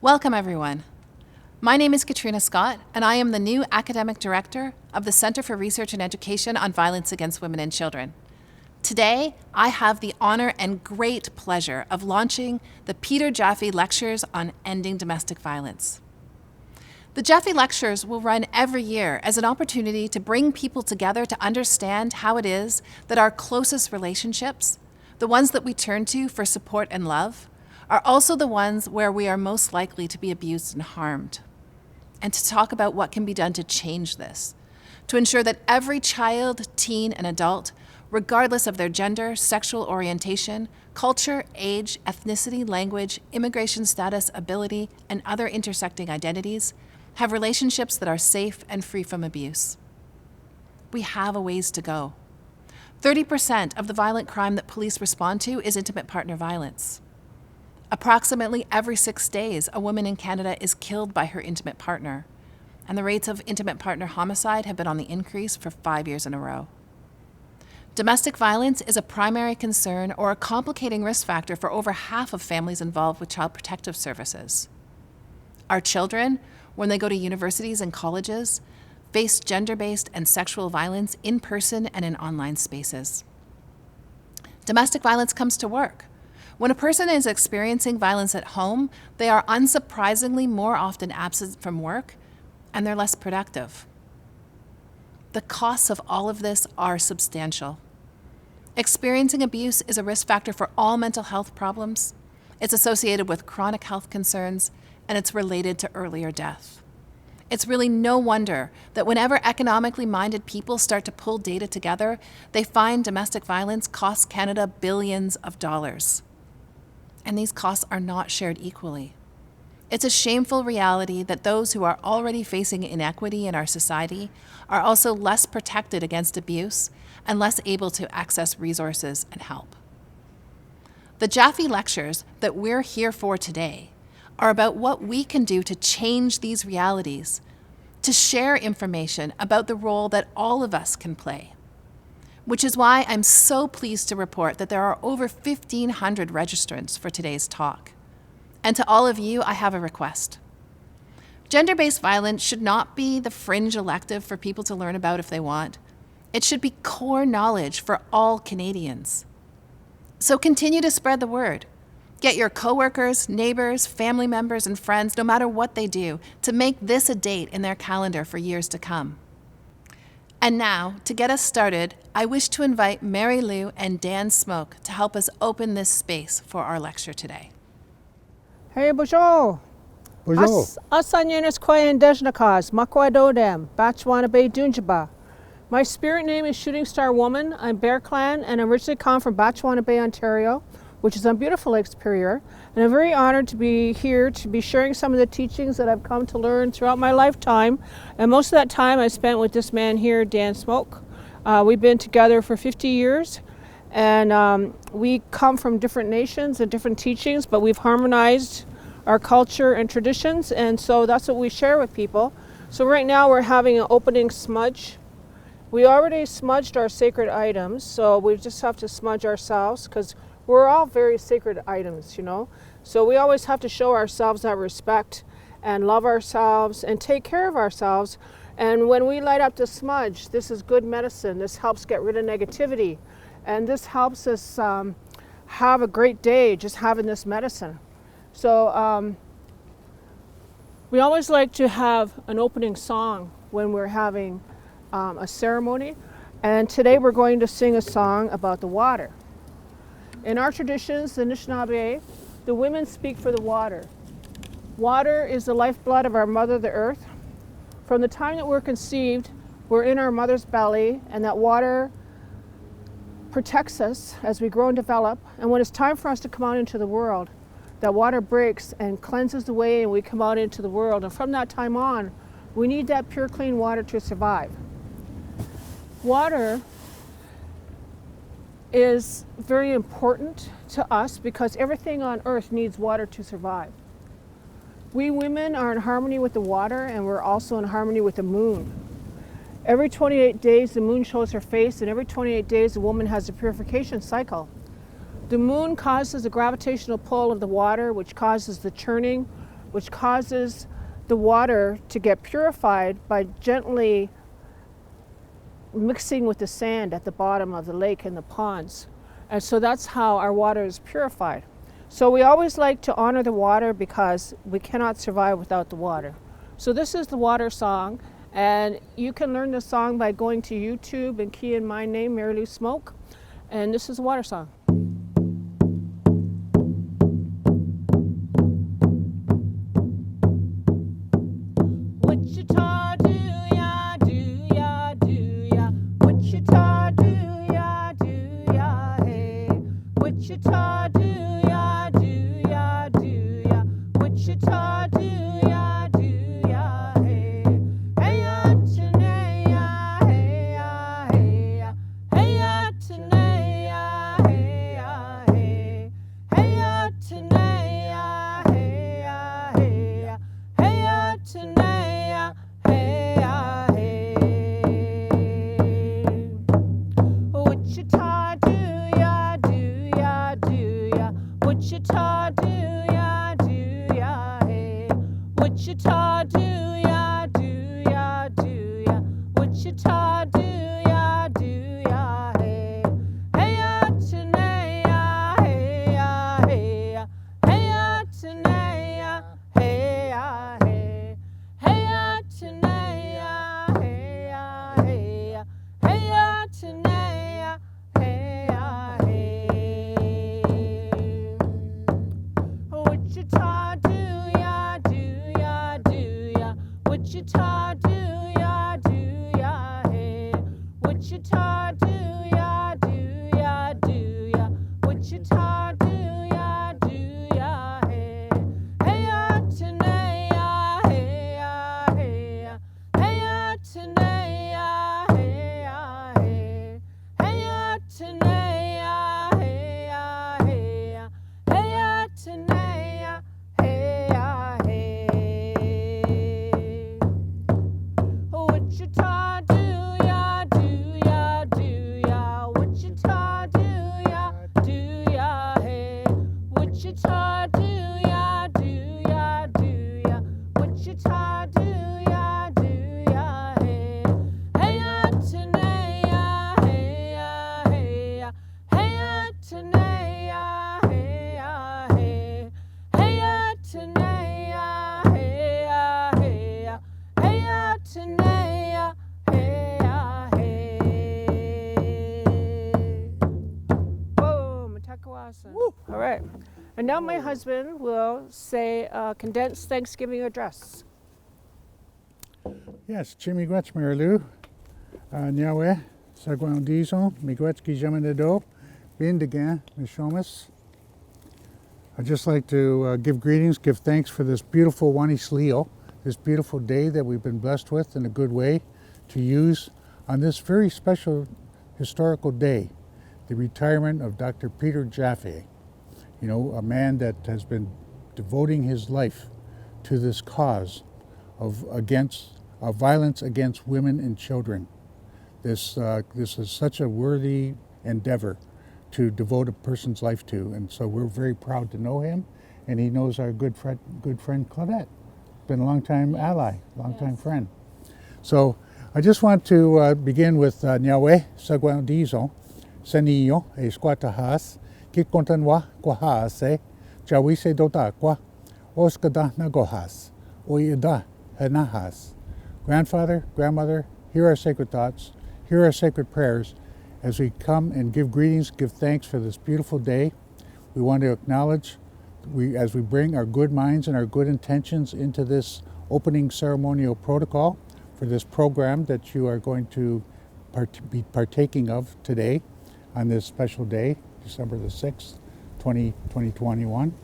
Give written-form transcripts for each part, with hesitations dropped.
Welcome, everyone. My name is Katrina Scott, and I am the new Academic Director of the Center for Research and Education on Violence Against Women and Children. Today, I have the honor and great pleasure of launching the Peter Jaffe Lectures on Ending Domestic Violence. The Jaffe Lectures will run every year as an opportunity to bring people together to understand how it is that our closest relationships, the ones that we turn to for support and love, are also the ones where we are most likely to be abused and harmed. And to talk about what can be done to change this, to ensure that every child, teen, and adult, regardless of their gender, sexual orientation, culture, age, ethnicity, language, immigration status, ability, and other intersecting identities, have relationships that are safe and free from abuse. We have a ways to go. 30% of the violent crime that police respond to is intimate partner violence. Approximately every 6 days, a woman in Canada is killed by her intimate partner, and the rates of intimate partner homicide have been on the increase for 5 years in a row. Domestic violence is a primary concern or a complicating risk factor for over half of families involved with child protective services. Our children, when they go to universities and colleges, face gender-based and sexual violence in person and in online spaces. Domestic violence comes to work. When a person is experiencing violence at home, they are unsurprisingly more often absent from work, and they're less productive. The costs of all of this are substantial. Experiencing abuse is a risk factor for all mental health problems. It's associated with chronic health concerns, and it's related to earlier death. It's really no wonder that whenever economically minded people start to pull data together, they find domestic violence costs Canada billions of dollars. And these costs are not shared equally. It's a shameful reality that those who are already facing inequity in our society are also less protected against abuse and less able to access resources and help. The Jaffe Lectures that we're here for today are about what we can do to change these realities, to share information about the role that all of us can play. Which is why I'm so pleased to report that there are over 1,500 registrants for today's talk. And to all of you, I have a request. Gender-based violence should not be the fringe elective for people to learn about if they want. It should be core knowledge for all Canadians. So continue to spread the word. Get your coworkers, neighbors, family members, and friends, no matter what they do, to make this a date in their calendar for years to come. And now, to get us started, I wish to invite Mary Lou and Dan Smoke to help us open this space for our lecture today. Hey, bonjour. Bonjour. Asanyenes Kwayan Dejnakas, Makwadodem, Bachwanabe Dunjaba. My spirit name is Shooting Star Woman. I'm Bear Clan and originally come from Bachwanabe, Ontario, which is on beautiful Lake Superior. And I'm very honored to be here to be sharing some of the teachings that I've come to learn throughout my lifetime. And most of that time I spent with this man here, Dan Smoke. We've been together for 50 years. And we come from different nations and different teachings, but we've harmonized our culture and traditions. And so that's what we share with people. So right now we're having an opening smudge. We already smudged our sacred items, so we just have to smudge ourselves because we're all very sacred items, you know. So we always have to show ourselves that respect and love ourselves and take care of ourselves. And when we light up the smudge, this is good medicine. This helps get rid of negativity. And this helps us have a great day just having this medicine. So we always like to have an opening song when we're having a ceremony. And today we're going to sing a song about the water. In our traditions, the Anishinaabe, the women speak for the water. Water is the lifeblood of our mother, the earth. From the time that we're conceived, we're in our mother's belly, and that water protects us as we grow and develop. And when it's time for us to come out into the world, that water breaks and cleanses the way, and we come out into the world. And from that time on, we need that pure, clean water to survive. Water is very important to us because everything on earth needs water to survive. We women are in harmony with the water, and we're also in harmony with the moon. Every 28 days the moon shows her face, and every 28 days the woman has a purification cycle. The moon causes the gravitational pull of the water, which causes the churning which causes the water to get purified by gently mixing with the sand at the bottom of the lake and the ponds. And so that's how our water is purified. So we always like to honor the water because we cannot survive without the water. So this is the water song, and you can learn the song by going to YouTube and key in my name, Mary Lou Smoke, and this is the water song. Wichita, do ya, do ya, do ya. Wichita, do ya, do ya, hey. Wichita, do ya, do ya, do ya. Wichita, do ya, do ya, hey. Hey ya, Tanea, hey ya, hey ya. Hey ya, Tanea, hey ya, hey. Hey ya, Tanea, hey ya, hey ya. Hey ya, Tanea, hey ya, hey. Wichita, do ya, do ya, do ya. Wichita, do ya, do ya, hey. Wichita, do ya, do ya, do ya. Wichita, do ya, do ya, hey. Hey ya, Tanea, hey ya, hey ya. Hey ya, Tanea, hey ya, hey. Hey ya, Tanea, hey ya, hey ya. Hey ya, Tanea, hey ya, hey. Wichita, do ya, do ya, do ya. Wichita, do ya, do ya, hey. Wichita, do ya, do ya, do ya. Wichita, do ya, do ya, hey. Hey ya, Tanea, hey ya, hey ya. Hey ya, Tanea, hey ya, hey. Hey ya, Tanea, hey ya, hey ya. Hey ya, Tanea, hey ya, hey. Wichita, do ya, do ya, do ya. Wichita, do ya, do ya, hey. Wichita, do ya, do ya, do ya. Wichita, do ya, do ya, hey. Hey ya, Tanea, hey ya, hey ya. Hey ya, Tanea, hey ya, hey. Hey ya, Tanea, hey ya, hey ya. Hey ya, Tanea, hey ya, hey. Boom, Matakwasa. All right. And now my husband will say a condensed Thanksgiving address. Yes, Jimmy Gwetz Marilu, Nyawe, Sagwan Dizon, Migwetz Gijamanado, Bindagan, Mishomas. I'd just like to give greetings, give thanks for this beautiful Wanis Leo, this beautiful day that we've been blessed with in a good way to use on this very special historical day, the retirement of Dr. Peter Jaffe. You know, a man that has been devoting his life to this cause of violence against women and children. This is such a worthy endeavor to devote a person's life to, and so we're very proud to know him, and he knows our good friend Claudette. Been a long-time ally, long-time friend. So I just want to begin with Nyawe Sagwan Dizon, Senio, e Squatahas, Kikontanwa, Quahase, Jawise Dotaqua, Oskada Nagohas, Oyida Hanahas. Grandfather, grandmother, hear our sacred thoughts, hear our sacred prayers as we come and give greetings, give thanks for this beautiful day. We want to acknowledge, as we bring our good minds and our good intentions into this opening ceremonial protocol for this program that you are going to be partaking of today on this special day, December the 6th, 2021.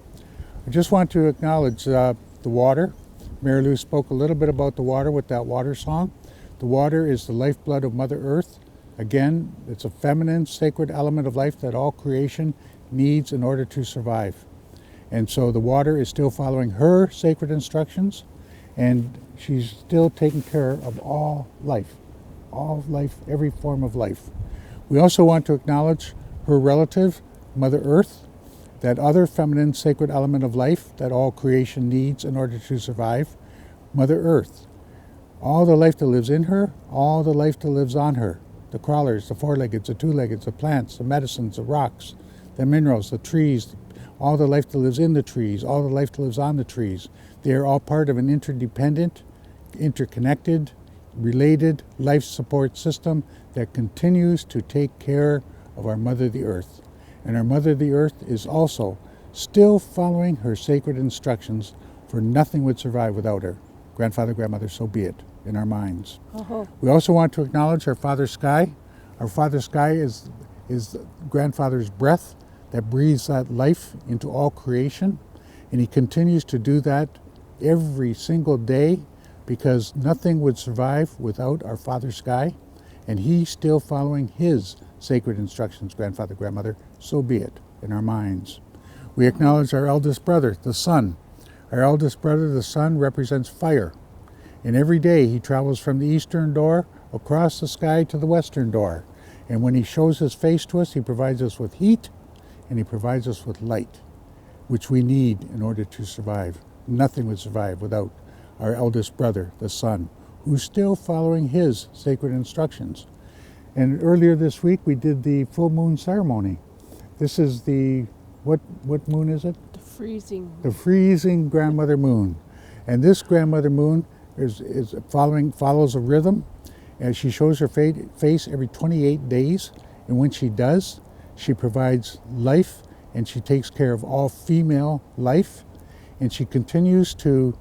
I just want to acknowledge the water. Mary Lou spoke a little bit about the water with that water song. The water is the lifeblood of Mother Earth. Again, it's a feminine, sacred element of life that all creation needs in order to survive. And so the water is still following her sacred instructions, and she's still taking care of all life, every form of life. We also want to acknowledge her relative, Mother Earth, that other feminine sacred element of life that all creation needs in order to survive, Mother Earth. All the life that lives in her, all the life that lives on her. The crawlers, the four-leggeds, the two-leggeds, the plants, the medicines, the rocks, the minerals, the trees, all the life that lives in the trees, all the life that lives on the trees. They are all part of an interdependent, interconnected, related life support system that continues to take care of our Mother the Earth. And our Mother the Earth is also still following her sacred instructions, for nothing would survive without her. Grandfather, grandmother, so be it, in our minds. We also want to acknowledge our Father Sky. Our Father Sky is grandfather's breath that breathes that life into all creation. And he continues to do that every single day, because nothing would survive without our Father Sky. And he's still following his sacred instructions, grandfather, grandmother, so be it, in our minds. We acknowledge our eldest brother, the sun. Our eldest brother, the sun, represents fire. And every day he travels from the eastern door across the sky to the western door. And when he shows his face to us, he provides us with heat and he provides us with light, which we need in order to survive. Nothing would survive without our eldest brother, the sun, who's still following his sacred instructions. And earlier this week we did the full moon ceremony. This is the, what moon is it? The freezing. The freezing grandmother moon. And this grandmother moon follows a rhythm, and she shows her face every 28 days. And when she does, she provides life and she takes care of all female life. And she continues to,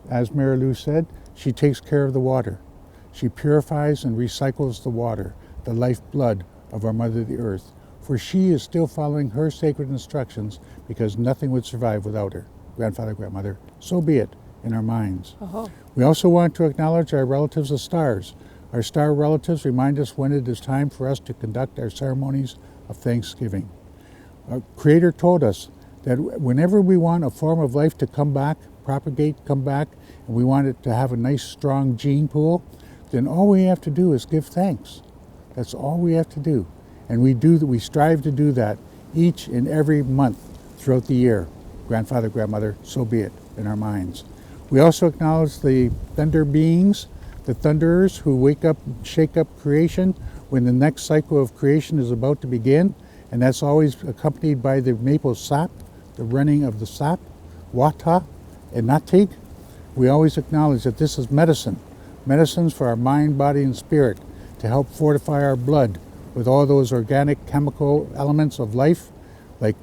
as Mary Lou said, she takes care of the water. She purifies and recycles the water, the lifeblood of our Mother the Earth. For she is still following her sacred instructions, because nothing would survive without her. Grandfather, grandmother, so be it, in our minds. We also want to acknowledge our relatives, the stars. Our star relatives remind us when it is time for us to conduct our ceremonies of Thanksgiving. Our Creator told us that whenever we want a form of life to come back, propagate, come back, and we want it to have a nice strong gene pool, then all we have to do is give thanks. That's all we have to do. And we strive to do that each and every month throughout the year. Grandfather, grandmother, so be it, in our minds. We also acknowledge the thunder beings, the thunderers who wake up, shake up creation when the next cycle of creation is about to begin. And that's always accompanied by the maple sap, the running of the sap, wata and natig. We always acknowledge that this is medicine, medicines for our mind, body, and spirit, to help fortify our blood with all those organic chemical elements of life, like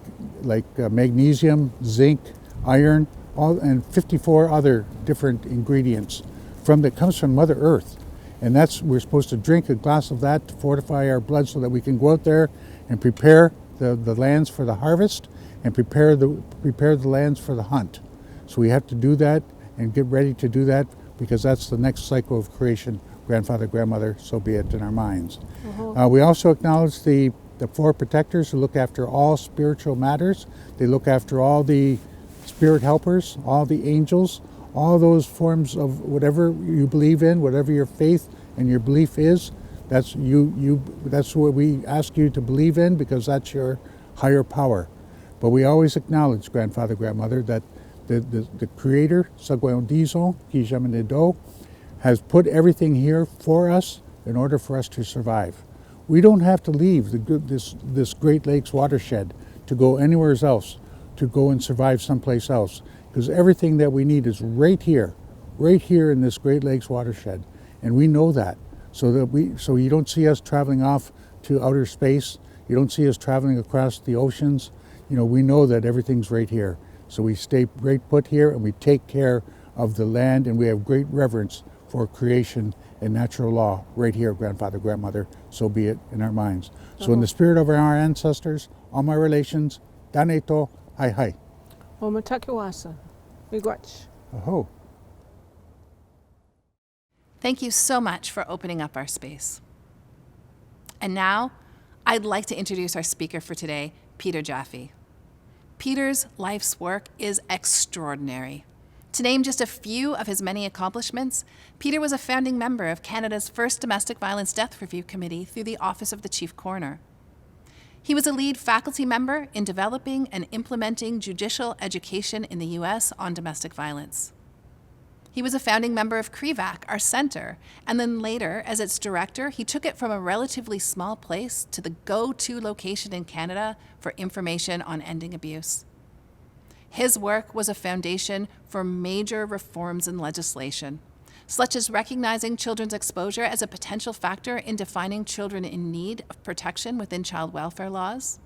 magnesium, zinc, iron, and 54 other different ingredients that comes from Mother Earth. And we're supposed to drink a glass of that to fortify our blood so that we can go out there and prepare the lands for the harvest and prepare the lands for the hunt. So we have to do that and get ready to do that, because that's the next cycle of creation. Grandfather, grandmother, so be it, in our minds. We also acknowledge the four protectors who look after all spiritual matters. They look after all the spirit helpers, all the angels, all those forms of whatever you believe in, whatever your faith and your belief is. That's what we ask you to believe in, because that's your higher power. But we always acknowledge, grandfather, grandmother, that the Creator, Sagwayon Dizon, Kijamenedo, has put everything here for us in order for us to survive. We don't have to leave this Great Lakes watershed to go anywhere else, to go and survive someplace else, because everything that we need is right here in this Great Lakes watershed, and we know that. So you don't see us traveling off to outer space. You don't see us traveling across the oceans. We know that everything's right here. So we stay right put here, and we take care of the land, and we have great reverence for creation and natural law right here, grandfather, grandmother, so be it, in our minds. So in the spirit of our ancestors, all my relations, Daneto, hai hai. Omatakiwasa. Miigwech. Aho. Thank you so much for opening up our space. And now, I'd like to introduce our speaker for today, Peter Jaffe. Peter's life's work is extraordinary. To name just a few of his many accomplishments, Peter was a founding member of Canada's first Domestic Violence Death Review Committee through the Office of the Chief Coroner. He was a lead faculty member in developing and implementing judicial education in the U.S. on domestic violence. He was a founding member of CREVAC, our center, and then later, as its director, he took it from a relatively small place to the go-to location in Canada for information on ending abuse. His work was a foundation for major reforms in legislation, such as recognizing children's exposure as a potential factor in defining children in need of protection within child welfare laws,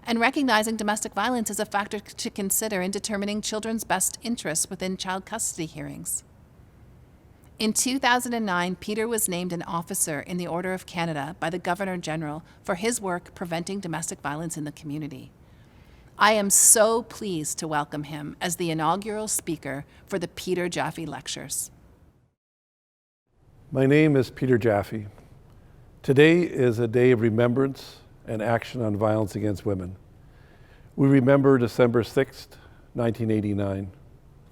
and recognizing domestic violence as a factor to consider in determining children's best interests within child custody hearings. In 2009, Peter was named an officer in the Order of Canada by the Governor-General for his work preventing domestic violence in the community. I am so pleased to welcome him as the inaugural speaker for the Peter Jaffe Lectures. My name is Peter Jaffe. Today is a day of remembrance and action on violence against women. We remember December 6th, 1989,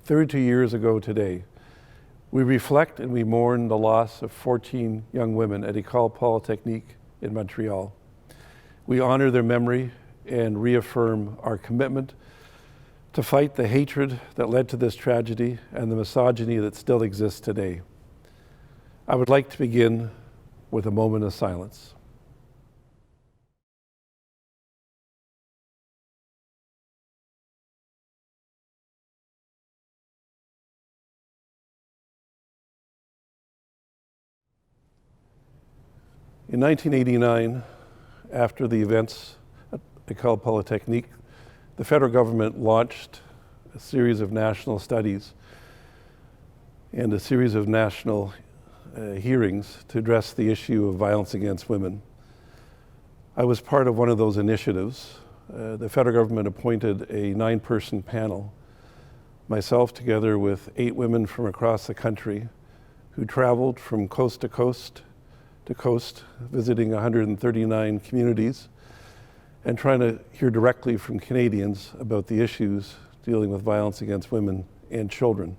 32 years ago today. We reflect and we mourn the loss of 14 young women at École Polytechnique in Montreal. We honor their memory and reaffirm our commitment to fight the hatred that led to this tragedy and the misogyny that still exists today. I would like to begin with a moment of silence. In 1989, after the events at École Polytechnique, the federal government launched a series of national studies and a series of national hearings to address the issue of violence against women. I was part of one of those initiatives. The federal government appointed a 9-person panel, myself together with 8 women from across the country who traveled from coast to coast, visiting 139 communities and trying to hear directly from Canadians about the issues dealing with violence against women and children.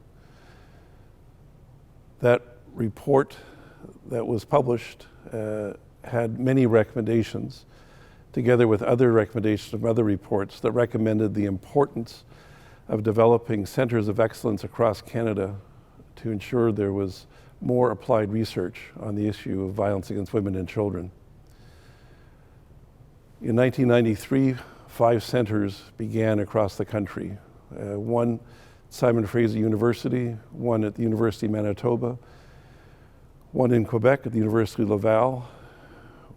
That report that was published had many recommendations, together with other recommendations from other reports that recommended the importance of developing centers of excellence across Canada to ensure there was more applied research on the issue of violence against women and children. In 1993, 5 centers began across the country. One at Simon Fraser University, one at the University of Manitoba, one in Quebec at the University of Laval,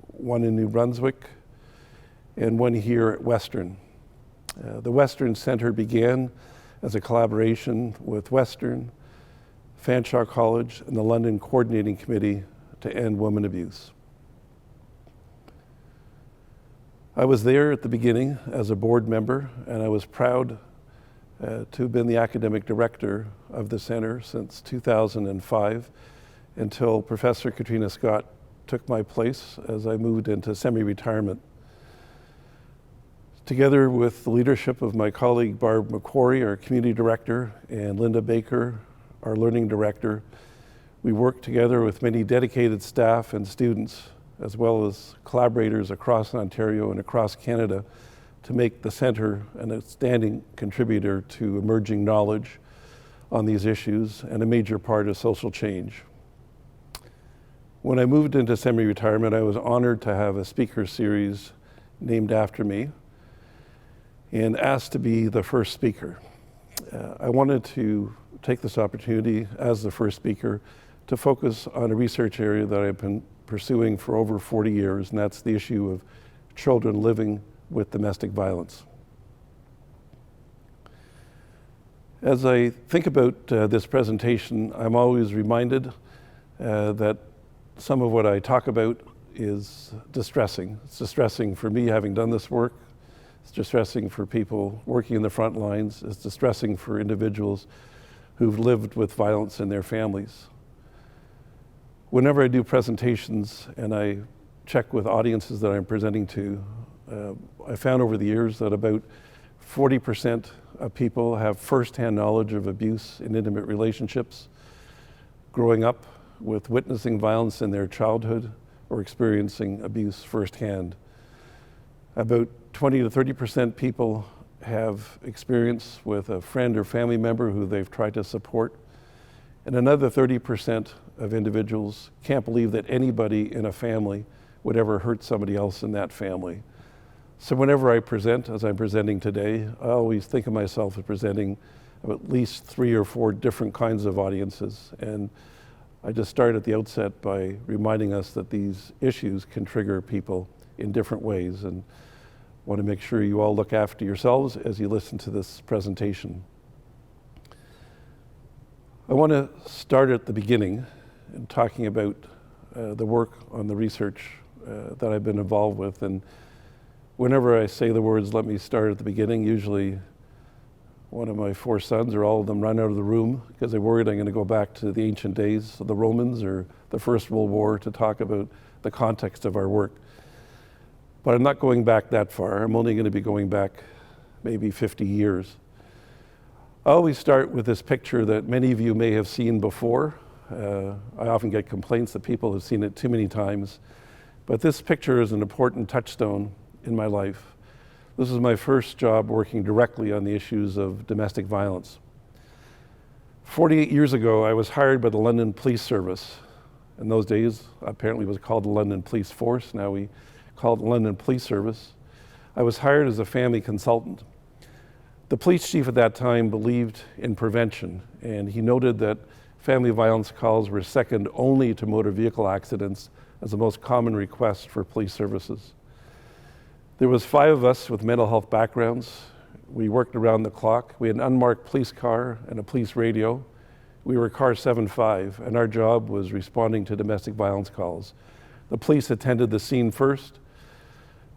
one in New Brunswick, and one here at Western. The Western Center began as a collaboration with Western, Fanshawe College, and the London Coordinating Committee to End Women Abuse. I was there at the beginning as a board member, and I was proud to have been the academic director of the center since 2005, until Professor Katrina Scott took my place as I moved into semi-retirement. Together with the leadership of my colleague Barb McQuarrie, our community director, and Linda Baker, our learning director, we worked together with many dedicated staff and students, as well as collaborators across Ontario and across Canada, to make the center an outstanding contributor to emerging knowledge on these issues and a major part of social change. When I moved into semi-retirement, I was honored to have a speaker series named after me and asked to be the first speaker. I wanted to take this opportunity as the first speaker to focus on a research area that I've been pursuing for over 40 years, and that's the issue of children living with domestic violence. As I think about this presentation, I'm always reminded that some of what I talk about is distressing. It's distressing for me having done this work. It's distressing for people working in the front lines. It's distressing for individuals who've lived with violence in their families. Whenever I do presentations and I check with audiences that I'm presenting to, I found over the years that about 40% of people have firsthand knowledge of abuse in intimate relationships, growing up with witnessing violence in their childhood or experiencing abuse firsthand. About 20 to 30% people have experience with a friend or family member who they've tried to support. And another 30% of individuals can't believe that anybody in a family would ever hurt somebody else in that family. So whenever I present, as I'm presenting today, I always think of myself as presenting at least 3 or 4 different kinds of audiences. And I just start at the outset by reminding us that these issues can trigger people in different ways, and want to make sure you all look after yourselves as you listen to this presentation. I want to start at the beginning in talking about the work on the research that I've been involved with. And whenever I say the words, let me start at the beginning, usually one of my 4 sons or all of them run out of the room because they're worried I'm going to go back to the ancient days of the Romans or the First World War to talk about the context of our work. But I'm not going back that far. I'm only going to be going back maybe 50 years. I always start with this picture that many of you may have seen before. I often get complaints that people have seen it too many times. But this picture is an important touchstone in my life. This is my first job working directly on the issues of domestic violence. 48 years ago, I was hired by the London Police Service. In those days, apparently it was called the London Police Force. Now we call it the London Police Service. I was hired as a family consultant. The police chief at that time believed in prevention, and he noted that family violence calls were second only to motor vehicle accidents as the most common request for police services. There was 5 of us with mental health backgrounds. We worked around the clock. We had an unmarked police car and a police radio. We were car 75, and our job was responding to domestic violence calls. The police attended the scene first,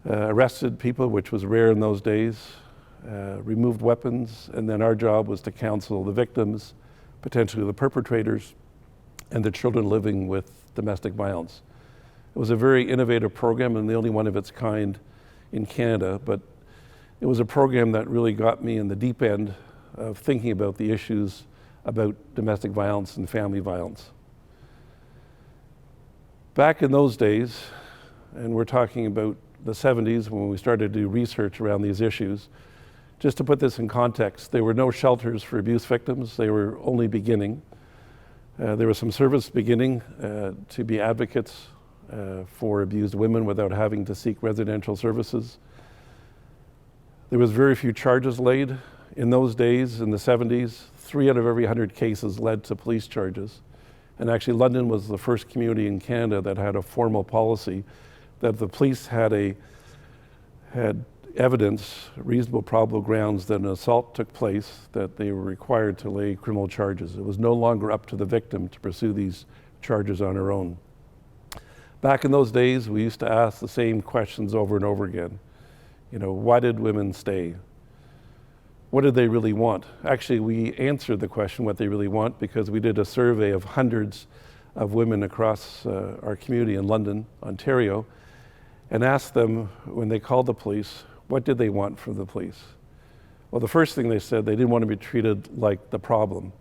arrested people, which was rare in those days, removed weapons, and then our job was to counsel the victims, potentially the perpetrators, and the children living with domestic violence. It was a very innovative program and the only one of its kind in Canada, but it was a program that really got me in the deep end of thinking about the issues about domestic violence and family violence. Back in those days, and we're talking about the 70s when we started to do research around these issues, just to put this in context, there were no shelters for abuse victims. They were only beginning. There was some service beginning to be advocates for abused women without having to seek residential services. There was very few charges laid. In those days, in the 70s, 3 out of every 100 cases led to police charges. And actually, London was the first community in Canada that had a formal policy that the police had evidence, reasonable probable grounds that an assault took place, that they were required to lay criminal charges. It was no longer up to the victim to pursue these charges on her own. Back in those days, we used to ask the same questions over and over again. Why did women stay? What did they really want? Actually, we answered the question, what they really want, because we did a survey of hundreds of women across our community in London, Ontario, and asked them when they called the police, what did they want from the police? Well, the first thing they said, they didn't want to be treated like the problem.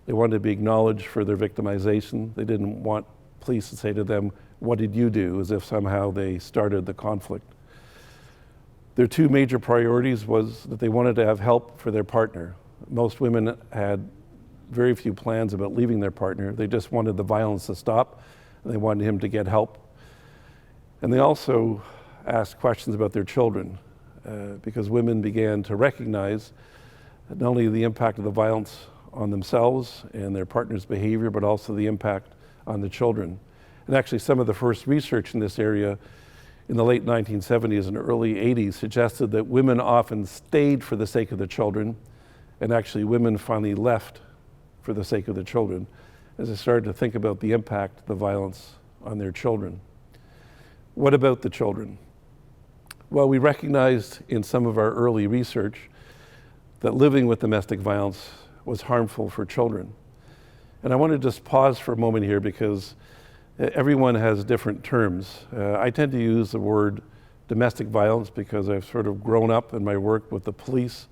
They wanted to be acknowledged for their victimization. They didn't want police to say to them, what did you do, as if somehow they started the conflict. Their 2 major priorities was that they wanted to have help for their partner. Most women had very few plans about leaving their partner. They just wanted the violence to stop, and they wanted him to get help. And they also asked questions about their children, because women began to recognize not only the impact of the violence on themselves and their partner's behavior, but also the impact on the children. And actually, some of the first research in this area in the late 1970s and early 80s suggested that women often stayed for the sake of the children, and actually women finally left for the sake of the children, as they started to think about the impact of the violence on their children. What about the children? Well, we recognized in some of our early research that living with domestic violence was harmful for children. And I want to just pause for a moment here because everyone has different terms. I tend to use the word domestic violence because I've sort of grown up in my work with the police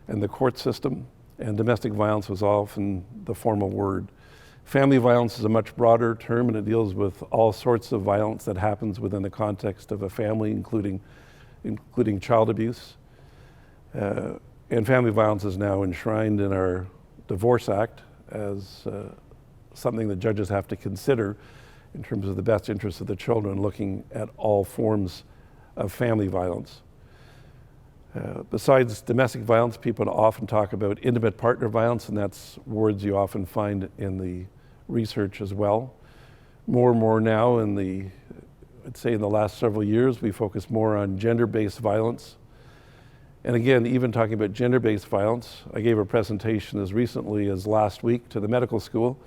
and the court system, and domestic violence was often the formal word. Family violence is a much broader term, and it deals with all sorts of violence that happens within the context of a family, including including child abuse. And family violence is now enshrined in our Divorce Act as something that judges have to consider in terms of the best interests of the children, looking at all forms of family violence. Besides domestic violence, people often talk about intimate partner violence, and that's words you often find in the research as well. More and more now I'd say in the last several years, we focus more on gender-based violence. And again, even talking about gender-based violence, I gave a presentation as recently as last week to the medical school,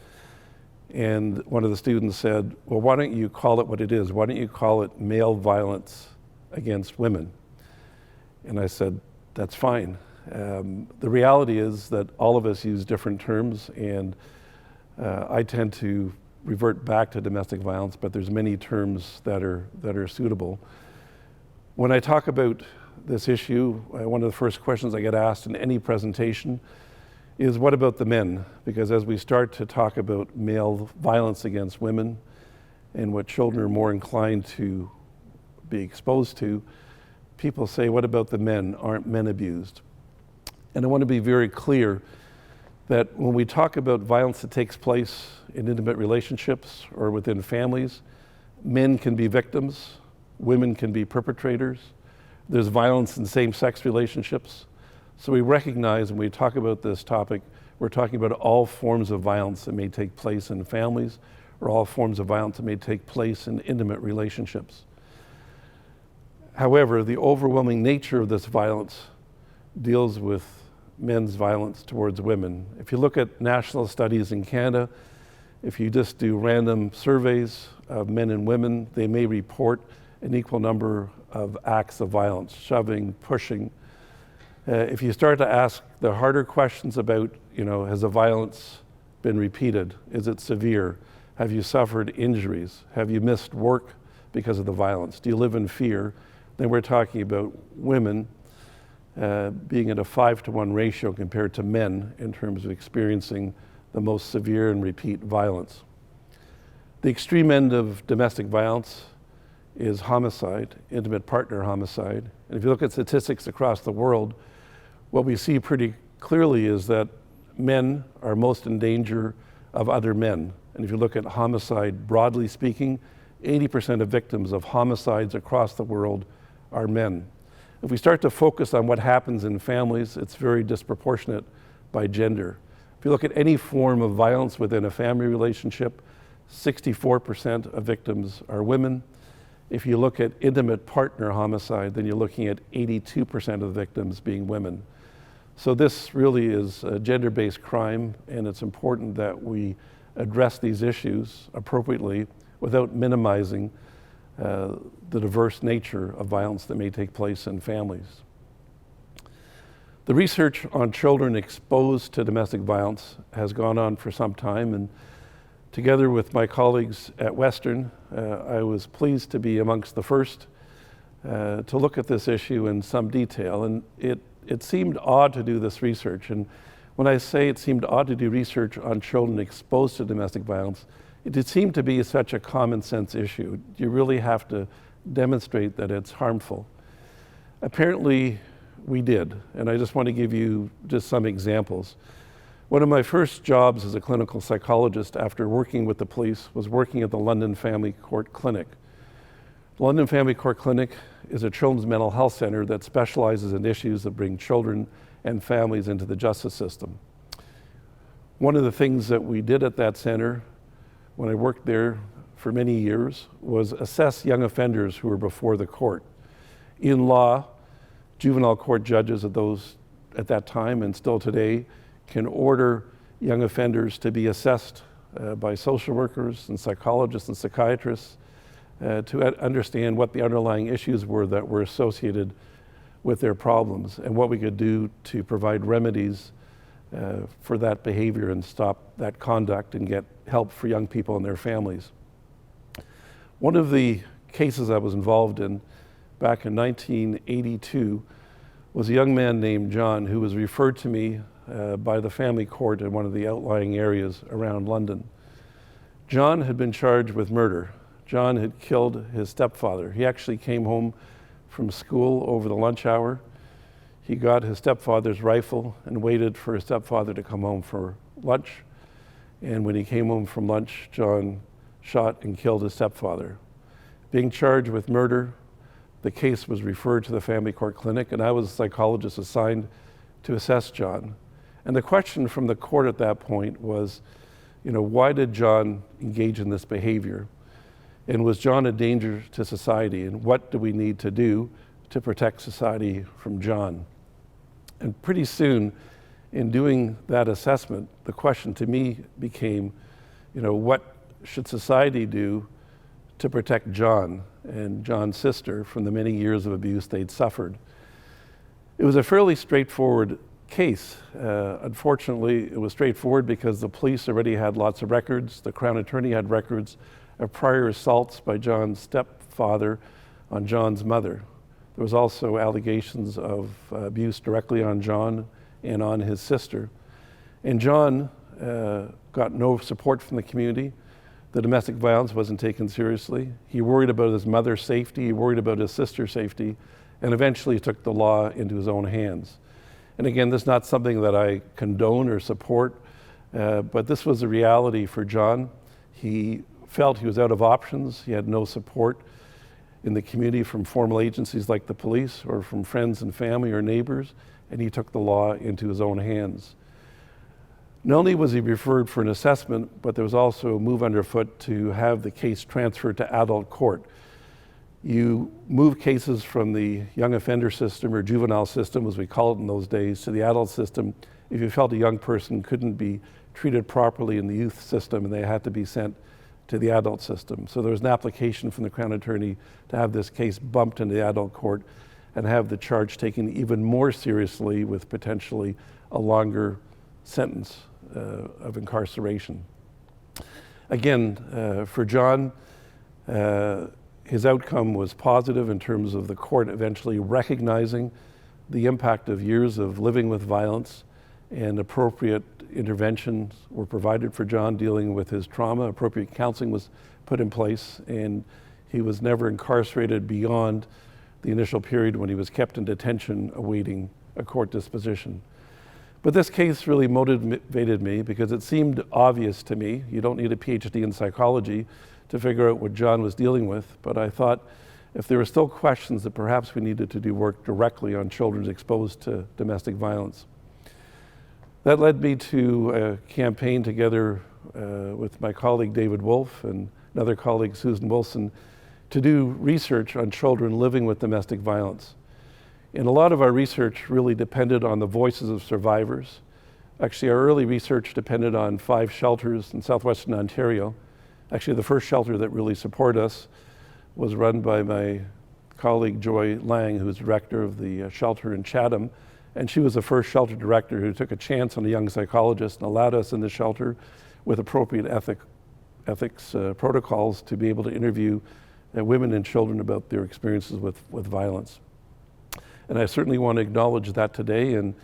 and one of the students said, well, why don't you call it what it is? Why don't you call it male violence against women? And I said, that's fine. The reality is that all of us use different terms, and I tend to revert back to domestic violence, but there's many terms that are suitable. When I talk about this issue, one of the first questions I get asked in any presentation is, what about the men? Because as we start to talk about male violence against women and what children are more inclined to be exposed to, people say, what about the men? Aren't men abused? And I want to be very clear that when we talk about violence that takes place in intimate relationships or within families, men can be victims, women can be perpetrators. There's violence in same-sex relationships. So we recognize when we talk about this topic, we're talking about all forms of violence that may take place in families or all forms of violence that may take place in intimate relationships. However, the overwhelming nature of this violence deals with men's violence towards women. If you look at national studies in Canada, if you just do random surveys of men and women, they may report an equal number of acts of violence, shoving, pushing. If you start to ask the harder questions about, has the violence been repeated? Is it severe? Have you suffered injuries? Have you missed work because of the violence? Do you live in fear? Then we're talking about women being at a 5-to-1 ratio compared to men in terms of experiencing the most severe and repeat violence. The extreme end of domestic violence is homicide, intimate partner homicide. And if you look at statistics across the world, what we see pretty clearly is that men are most in danger of other men. And if you look at homicide broadly speaking, 80% of victims of homicides across the world are men. If we start to focus on what happens in families, it's very disproportionate by gender. If you look at any form of violence within a family relationship, 64% of victims are women. If you look at intimate partner homicide, then you're looking at 82% of the victims being women. So this really is a gender-based crime, and it's important that we address these issues appropriately without minimizing the diverse nature of violence that may take place in families. The research on children exposed to domestic violence has gone on for some time, and together with my colleagues at Western, I was pleased to be amongst the first to look at this issue in some detail. And it seemed odd to do this research. And when I say it seemed odd to do research on children exposed to domestic violence, it did seem to be such a common sense issue. You really have to demonstrate that it's harmful. Apparently, we did. And I just want to give you just some examples. One of my first jobs as a clinical psychologist after working with the police was working at the London Family Court Clinic. The London Family Court Clinic is a children's mental health center that specializes in issues that bring children and families into the justice system. One of the things that we did at that center when I worked there for many years was assess young offenders who were before the court. In law, juvenile court judges at that time and still today can order young offenders to be assessed by social workers and psychologists and psychiatrists to understand what the underlying issues were that were associated with their problems and what we could do to provide remedies for that behavior and stop that conduct and get help for young people and their families. One of the cases I was involved in back in 1982 was a young man named John who was referred to me by the family court in one of the outlying areas around London. John had been charged with murder. John had killed his stepfather. He actually came home from school over the lunch hour. He got his stepfather's rifle and waited for his stepfather to come home for lunch. And when he came home from lunch, John shot and killed his stepfather. Being charged with murder, the case was referred to the family court clinic, and I was a psychologist assigned to assess John. And the question from the court at that point was, why did John engage in this behavior? And was John a danger to society? And what do we need to do to protect society from John? And pretty soon, in doing that assessment, the question to me became, what should society do to protect John and John's sister from the many years of abuse they'd suffered? It was a fairly straightforward case. Unfortunately, it was straightforward because the police already had lots of records. The Crown Attorney had records of prior assaults by John's stepfather on John's mother. There was also allegations of abuse directly on John and on his sister. And John got no support from the community. The domestic violence wasn't taken seriously. He worried about his mother's safety, he worried about his sister's safety, and eventually took the law into his own hands. And again, this is not something that I condone or support, but this was a reality for John. He felt he was out of options. He had no support in the community from formal agencies like the police or from friends and family or neighbors, and he took the law into his own hands. Not only was he referred for an assessment, but there was also a move underfoot to have the case transferred to adult court. You move cases from the young offender system or juvenile system, as we call it in those days, to the adult system if you felt a young person couldn't be treated properly in the youth system and they had to be sent to the adult system. So there was an application from the Crown Attorney to have this case bumped into the adult court and have the charge taken even more seriously with potentially a longer sentence of incarceration. Again, for John, his outcome was positive in terms of the court eventually recognizing the impact of years of living with violence, and appropriate interventions were provided for John dealing with his trauma. Appropriate counseling was put in place, and he was never incarcerated beyond the initial period when he was kept in detention awaiting a court disposition. But this case really motivated me because it seemed obvious to me. You don't need a PhD in psychology to figure out what John was dealing with, but I thought if there were still questions that perhaps we needed to do work directly on children exposed to domestic violence. That led me to a campaign together with my colleague David Wolf and another colleague Susan Wilson to do research on children living with domestic violence. And a lot of our research really depended on the voices of survivors. Actually, our early research depended on 5 shelters in southwestern Ontario. Actually, the first shelter that really supported us was run by my colleague Joy Lang, who's director of the shelter in Chatham. And she was the first shelter director who took a chance on a young psychologist and allowed us in the shelter with appropriate ethics protocols to be able to interview women and children about their experiences with violence. And I certainly want to acknowledge that today. And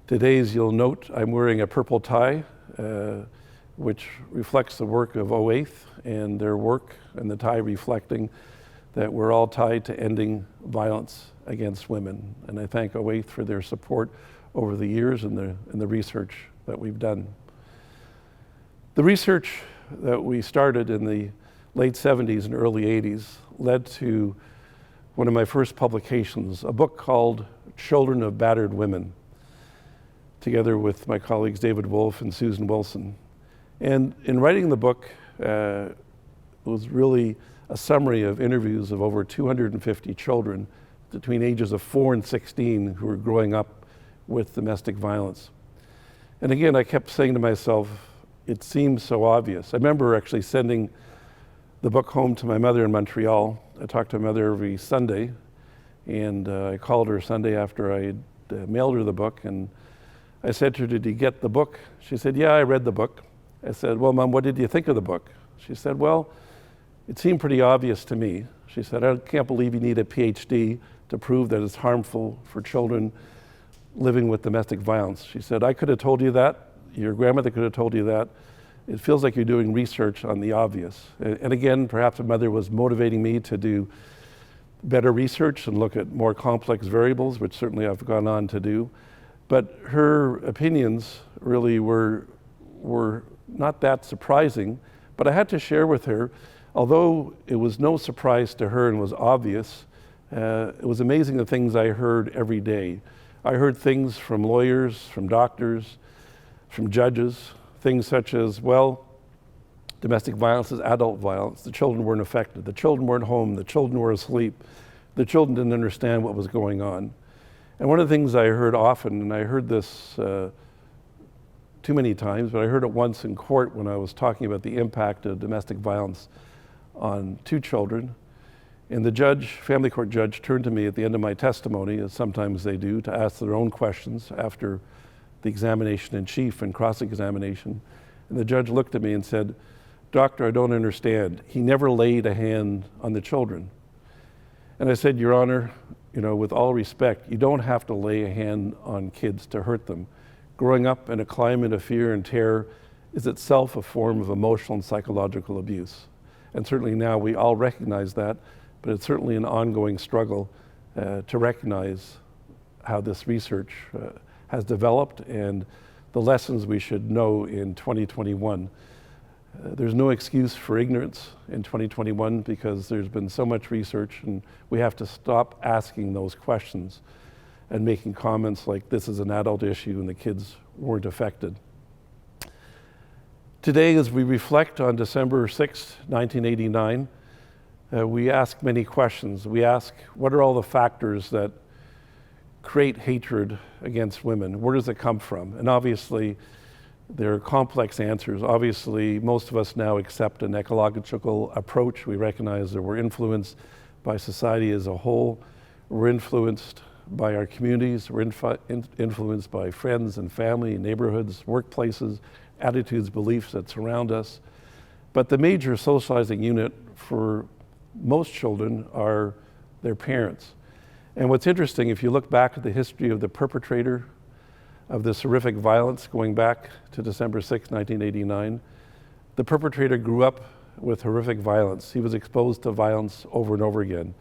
today's, you'll note, I'm wearing a purple tie, which reflects the work of OAITH and their work, and the tie reflecting that we're all tied to ending violence against women. And I thank OAITH for their support over the years and the research that we've done. The research that we started in the late 70s and early 80s led to one of my first publications, a book called Children of Battered Women, together with my colleagues David Wolf and Susan Wilson. And in writing the book, it was really a summary of interviews of over 250 children between ages of 4 and 16 who were growing up with domestic violence. And again, I kept saying to myself, it seems so obvious. I remember actually sending the book home to my mother in Montreal. I talked to my mother every Sunday, and I called her Sunday after I had mailed her the book, and I said to her, "Did you get the book?" She said, "Yeah, I read the book." I said, "Well, Mom, what did you think of the book?" She said, "Well, it seemed pretty obvious to me." She said, "I can't believe you need a PhD to prove that it's harmful for children living with domestic violence." She said, "I could have told you that. Your grandmother could have told you that. It feels like you're doing research on the obvious." And again, perhaps my mother was motivating me to do better research and look at more complex variables, which certainly I've gone on to do. But her opinions really were not that surprising, but I had to share with her, although it was no surprise to her and was obvious, it was amazing the things I heard every day. I heard things from lawyers, from doctors, from judges, things such as, well, domestic violence is adult violence. The children weren't affected. The children weren't home. The children were asleep. The children didn't understand what was going on. And one of the things I heard often, and I heard this too many times, but I heard it once in court when I was talking about the impact of domestic violence on two children. And the judge, family court judge, turned to me at the end of my testimony, as sometimes they do, to ask their own questions after the examination in chief and cross-examination. And the judge looked at me and said, "Doctor, I don't understand. He never laid a hand on the children." And I said, "Your Honor, with all respect, you don't have to lay a hand on kids to hurt them. Growing up in a climate of fear and terror is itself a form of emotional and psychological abuse. And certainly now we all recognize that, but it's certainly an ongoing struggle to recognize how this research has developed and the lessons we should know in 2021. There's no excuse for ignorance in 2021 because there's been so much research, and we have to stop asking those questions and making comments like this is an adult issue and the kids weren't affected. Today, as we reflect on December 6, 1989, we ask many questions. We ask, what are all the factors that create hatred against women? Where does it come from? And obviously, there are complex answers. Obviously, most of us now accept an ecological approach. We recognize that we're influenced by society as a whole. We're influenced by our communities. We're influenced by friends and family, neighborhoods, workplaces, attitudes, beliefs that surround us. But the major socializing unit for most children are their parents. And what's interesting, if you look back at the history of the perpetrator of this horrific violence going back to December 6, 1989, the perpetrator grew up with horrific violence. He was exposed to violence over and over again.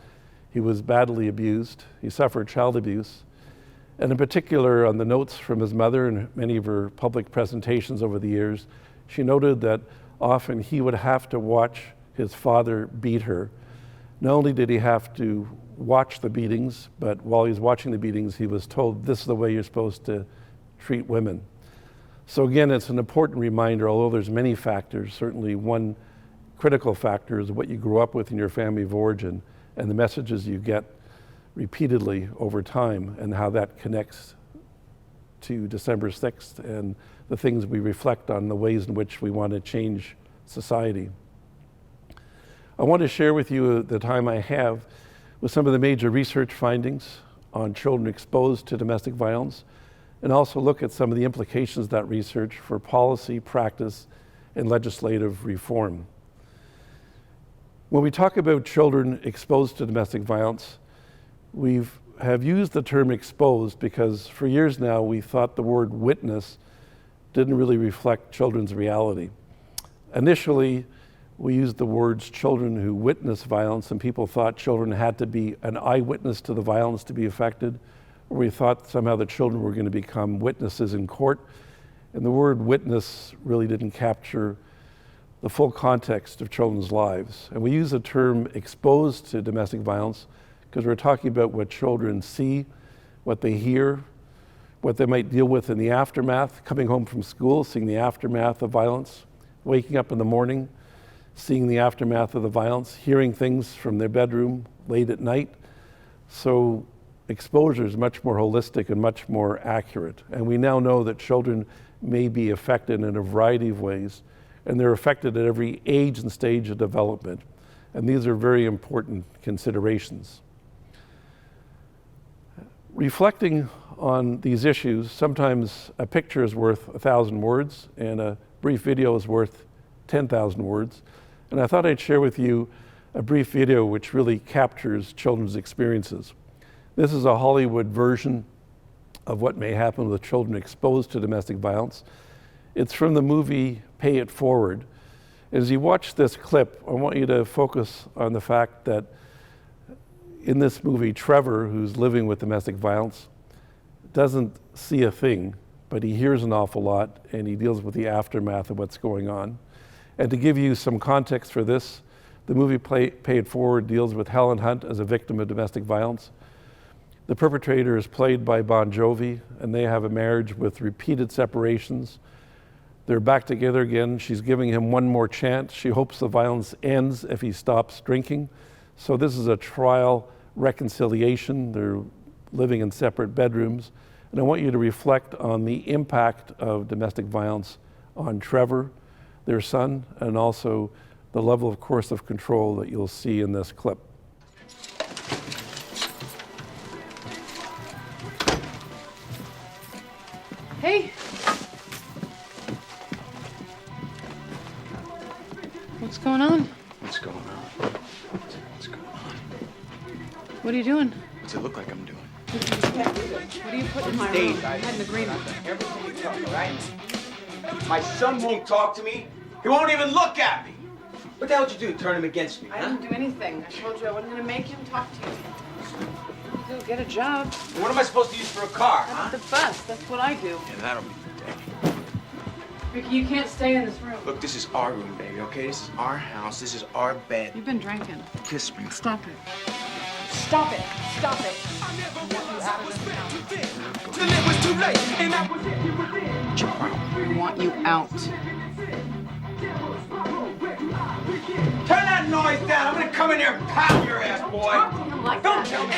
He was badly abused. He suffered child abuse. And in particular, on the notes from his mother and many of her public presentations over the years, she noted that often he would have to watch his father beat her. Not only did he have to watch the beatings, but while he was watching the beatings, he was told, this is the way you're supposed to treat women. So again, it's an important reminder, although there's many factors, certainly one critical factor is what you grew up with in your family of origin and the messages you get repeatedly over time and how that connects to December 6th and the things we reflect on, the ways in which we want to change society. I want to share with you the time I have with some of the major research findings on children exposed to domestic violence, and also look at some of the implications of that research for policy, practice, and legislative reform. When we talk about children exposed to domestic violence, we have used the term exposed because for years now we thought the word witness didn't really reflect children's reality. Initially, we used the words children who witness violence, and people thought children had to be an eyewitness to the violence to be affected, or we thought somehow the children were going to become witnesses in court. And the word witness really didn't capture the full context of children's lives. And we use the term exposed to domestic violence because we're talking about what children see, what they hear, what they might deal with in the aftermath, coming home from school, seeing the aftermath of violence, waking up in the morning, seeing the aftermath of the violence, hearing things from their bedroom late at night. So exposure is much more holistic and much more accurate. And we now know that children may be affected in a variety of ways, and they're affected at every age and stage of development. And these are very important considerations. Reflecting on these issues, sometimes a picture is worth 1,000 words and a brief video is worth 10,000 words. And I thought I'd share with you a brief video which really captures children's experiences. This is a Hollywood version of what may happen with children exposed to domestic violence. It's from the movie Pay It Forward. As you watch this clip, I want you to focus on the fact that in this movie, Trevor, who's living with domestic violence, doesn't see a thing, but he hears an awful lot, and he deals with the aftermath of what's going on. And to give you some context for this, the movie Pay It Forward deals with Helen Hunt as a victim of domestic violence. The perpetrator is played by Bon Jovi, and they have a marriage with repeated separations. They're back together again. She's giving him one more chance. She hopes the violence ends if he stops drinking. So this is a trial reconciliation. They're living in separate bedrooms. And I want you to reflect on the impact of domestic violence on Trevor, their son, and also the level of coercive control that you'll see in this clip. Hey. What's going on? What's going on? What's going on? What are you doing? What's it look like I'm doing? What are you putting in my room? I had an agreement. Everything you talk, all right? My son won't talk to me. He won't even look at me. What the hell did you do? Turn him against me, I huh? didn't do anything. I told you I wasn't gonna make him talk to you. Go get a job. What am I supposed to use for a car, That's huh? the bus. That's what I do. Yeah, that'll be the day. Ricky, you can't stay in this room. Look, this is our room, baby, okay? This is our house. This is our bed. You've been drinking. Kiss me. Stop it. Stop it. Stop it. I want you out. Turn that noise down. I'm gonna come in here and pound your ass, boy. Like Don't that. tell me.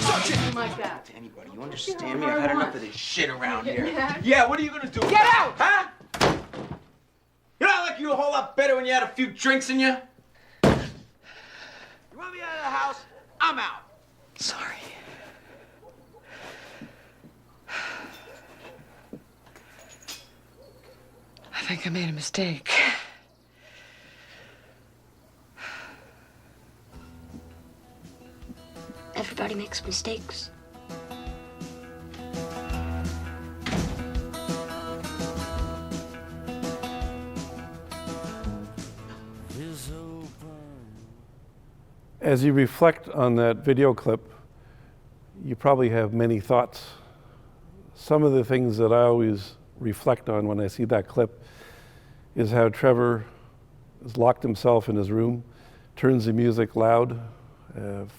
Something like that. To anybody, you understand me? I've had enough of this shit around here. Yeah, what are you gonna do? Get out! Huh? You know, I like you a whole lot better when you had a few drinks in you. You want me out of the house? I'm out. Sorry. I think I made a mistake. Everybody makes mistakes. As you reflect on that video clip, you probably have many thoughts. Some of the things that I always reflect on when I see that clip is how Trevor has locked himself in his room, turns the music loud,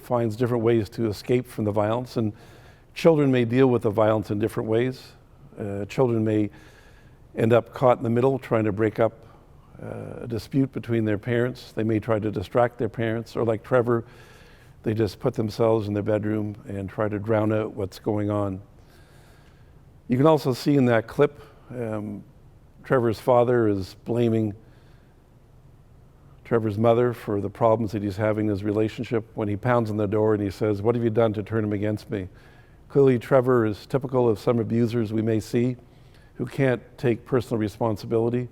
finds different ways to escape from the violence. And children may deal with the violence in different ways. Children may end up caught in the middle trying to break up a dispute between their parents. They may try to distract their parents, or like Trevor, they just put themselves in their bedroom and try to drown out what's going on. You can also see in that clip, Trevor's father is blaming Trevor's mother for the problems that he's having in his relationship when he pounds on the door and he says, "What have you done to turn him against me?" Clearly, Trevor is typical of some abusers we may see who can't take personal responsibility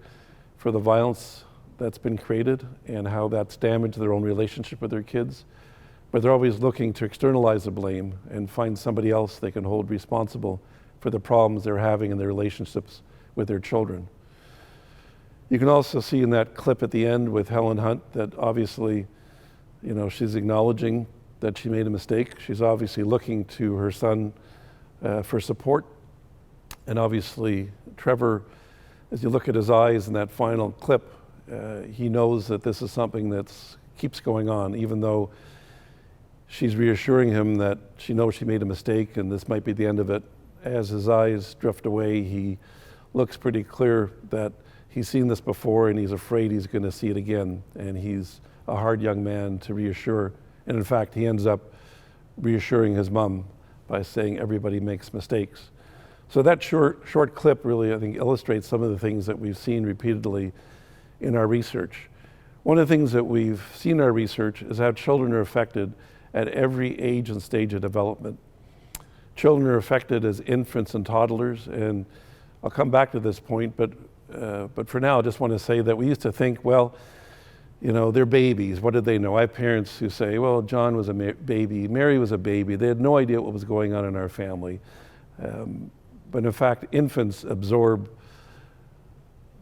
for the violence that's been created and how that's damaged their own relationship with their kids. But they're always looking to externalize the blame and find somebody else they can hold responsible for the problems they're having in their relationships with their children. You can also see in that clip at the end with Helen Hunt that obviously, you know, she's acknowledging that she made a mistake. She's obviously looking to her son for support. And obviously, Trevor, as you look at his eyes in that final clip, he knows that this is something that keeps going on, even though she's reassuring him that she knows she made a mistake and this might be the end of it. As his eyes drift away, he looks pretty clear that he's seen this before and he's afraid he's going to see it again. And he's a hard young man to reassure. And in fact, he ends up reassuring his mom by saying everybody makes mistakes. So that short clip really, I think, illustrates some of the things that we've seen repeatedly in our research. One of the things that we've seen in our research is how children are affected at every age and stage of development. Children are affected as infants and toddlers, and I'll come back to this point, but for now, I just want to say that we used to think, well, you know, they're babies. What did they know? I have parents who say, well, John was a baby, Mary was a baby. They had no idea what was going on in our family. But in fact, infants absorb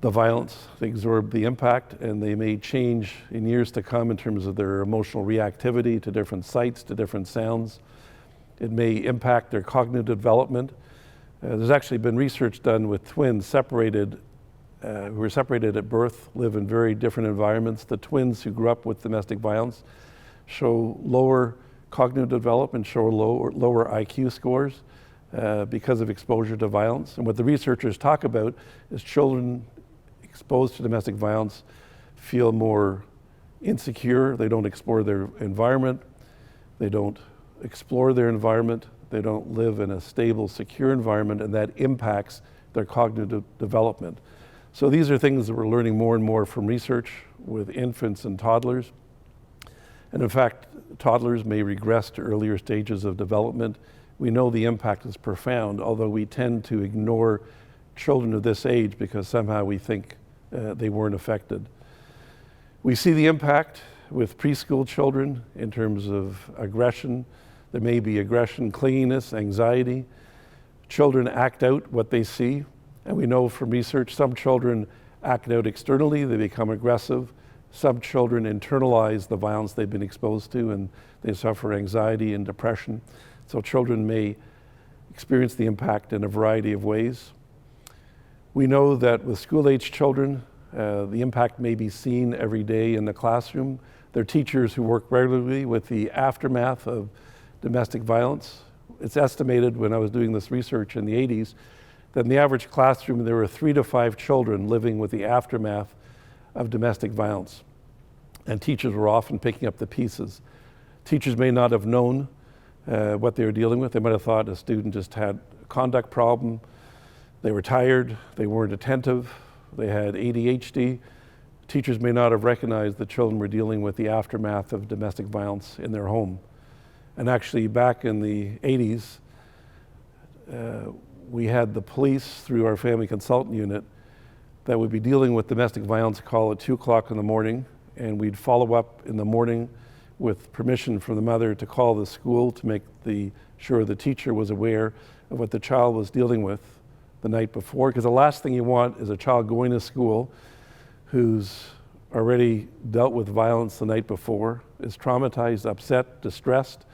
the violence, they absorb the impact, and they may change in years to come in terms of their emotional reactivity to different sights, to different sounds. It may impact their cognitive development. There's actually been research done with twins who were separated at birth, live in very different environments. The twins who grew up with domestic violence show lower cognitive development, show lower IQ scores because of exposure to violence. And what the researchers talk about is children exposed to domestic violence feel more insecure. They don't explore their environment. They don't explore their environment. They don't live in a stable, secure environment, and that impacts their cognitive development. So these are things that we're learning more and more from research with infants and toddlers. And in fact, toddlers may regress to earlier stages of development. We know the impact is profound, although we tend to ignore children of this age because somehow we think they weren't affected. We see the impact with preschool children in terms of aggression. There may be aggression, clinginess, anxiety. Children act out what they see. And we know from research, some children act out externally, they become aggressive. Some children internalize the violence they've been exposed to and they suffer anxiety and depression. So children may experience the impact in a variety of ways. We know that with school-age children, the impact may be seen every day in the classroom. There are teachers who work regularly with the aftermath of domestic violence. It's estimated when I was doing this research in the 80s that in the average classroom there were 3 to 5 children living with the aftermath of domestic violence. And teachers were often picking up the pieces. Teachers may not have known what they were dealing with. They might have thought a student just had a conduct problem. They were tired, they weren't attentive, they had ADHD. Teachers may not have recognized that children were dealing with the aftermath of domestic violence in their home. And actually back in the 80s, we had the police through our family consultant unit that would be dealing with domestic violence call at 2 o'clock in the morning, and we'd follow up in the morning with permission from the mother to call the school to make sure the teacher was aware of what the child was dealing with the night before, because the last thing you want is a child going to school who's already dealt with violence the night before, is traumatized, upset, distressed,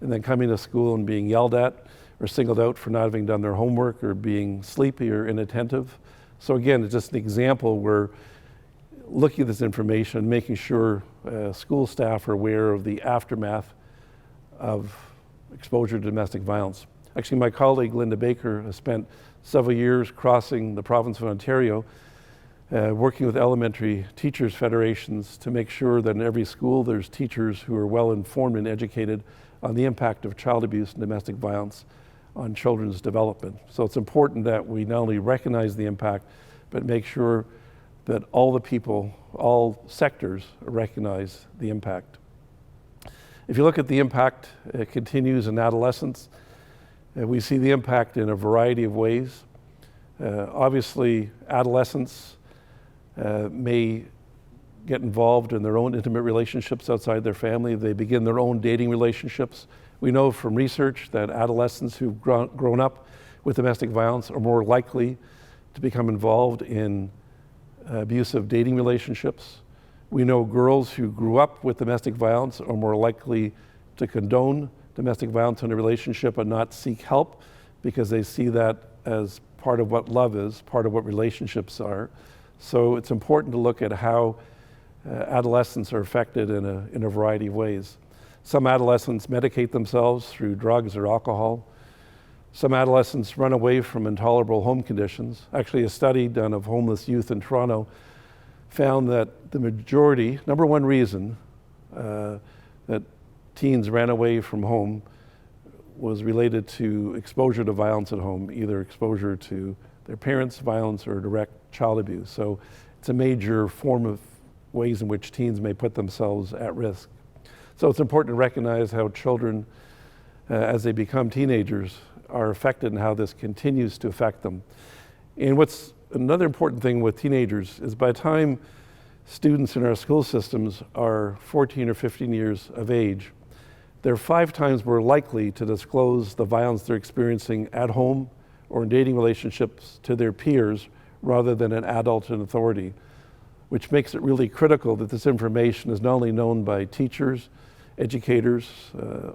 and then coming to school and being yelled at or singled out for not having done their homework or being sleepy or inattentive. So again, it's just an example where looking at this information, making sure school staff are aware of the aftermath of exposure to domestic violence. Actually, my colleague Linda Baker has spent several years crossing the province of Ontario, working with elementary teachers' federations to make sure that in every school there's teachers who are well informed and educated on the impact of child abuse and domestic violence on children's development. So it's important that we not only recognize the impact, but make sure that all the people, all sectors recognize the impact. If you look at the impact, it continues in adolescence. We see the impact in a variety of ways. Obviously, adolescents may get involved in their own intimate relationships outside their family. They begin their own dating relationships. We know from research that adolescents who've grown up with domestic violence are more likely to become involved in abusive dating relationships. We know girls who grew up with domestic violence are more likely to condone domestic violence in a relationship and not seek help because they see that as part of what love is, part of what relationships are. So it's important to look at how adolescents are affected in a variety of ways. Some adolescents medicate themselves through drugs or alcohol. Some adolescents run away from intolerable home conditions. Actually, a study done of homeless youth in Toronto found that the majority, number one reason that teens ran away from home was related to exposure to violence at home, either exposure to their parents' violence or direct child abuse. So it's a major form of ways in which teens may put themselves at risk. So it's important to recognize how children, as they become teenagers, are affected and how this continues to affect them. And what's another important thing with teenagers is by the time students in our school systems are 14 or 15 years of age, they're 5 times more likely to disclose the violence they're experiencing at home or in dating relationships to their peers rather than an adult in authority, which makes it really critical that this information is not only known by teachers, educators,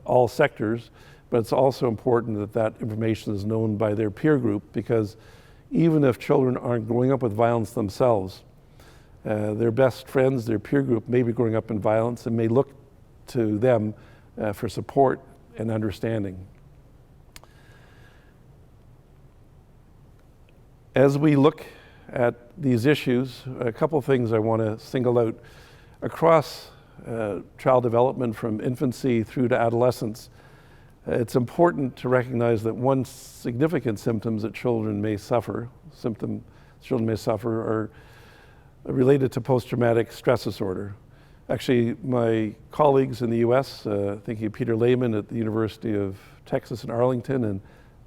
all sectors, but it's also important that that information is known by their peer group, because even if children aren't growing up with violence themselves, their best friends, their peer group may be growing up in violence and may look to them for support and understanding. As we look at these issues, a couple things I want to single out. Across child development from infancy through to adolescence, it's important to recognize that one significant symptoms that children may suffer are related to post-traumatic stress disorder. Actually, my colleagues in the US, thinking of Peter Lehman at the University of Texas in Arlington and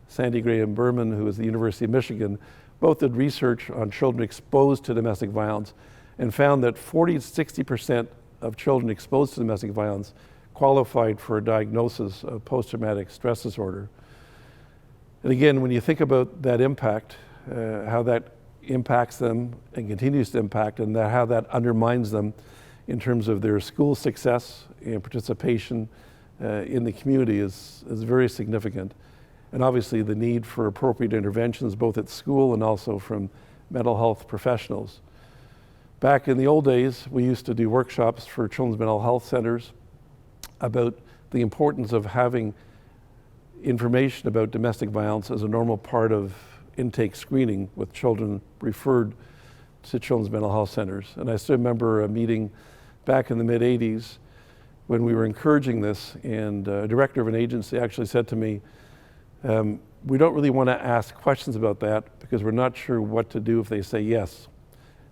Sandy Graham Berman, who is the University of Michigan, both did research on children exposed to domestic violence and found that 40 to 60% of children exposed to domestic violence qualified for a diagnosis of post-traumatic stress disorder. And again, when you think about that impact, how that impacts them and continues to impact, and how that undermines them in terms of their school success and participation in the community is very significant. And obviously the need for appropriate interventions both at school and also from mental health professionals. Back in the old days, we used to do workshops for children's mental health centers about the importance of having information about domestic violence as a normal part of intake screening with children referred to children's mental health centers. And I still remember a meeting back in the mid-'80s when we were encouraging this, and a director of an agency actually said to me, we don't really want to ask questions about that because we're not sure what to do if they say yes.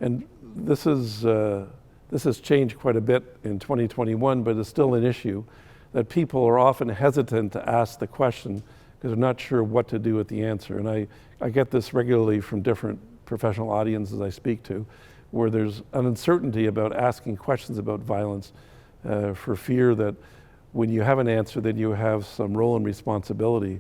And this has changed quite a bit in 2021, but it's still an issue that people are often hesitant to ask the question because they're not sure what to do with the answer. And I get this regularly from different professional audiences I speak to, where there's an uncertainty about asking questions about violence for fear that when you have an answer, then you have some role and responsibility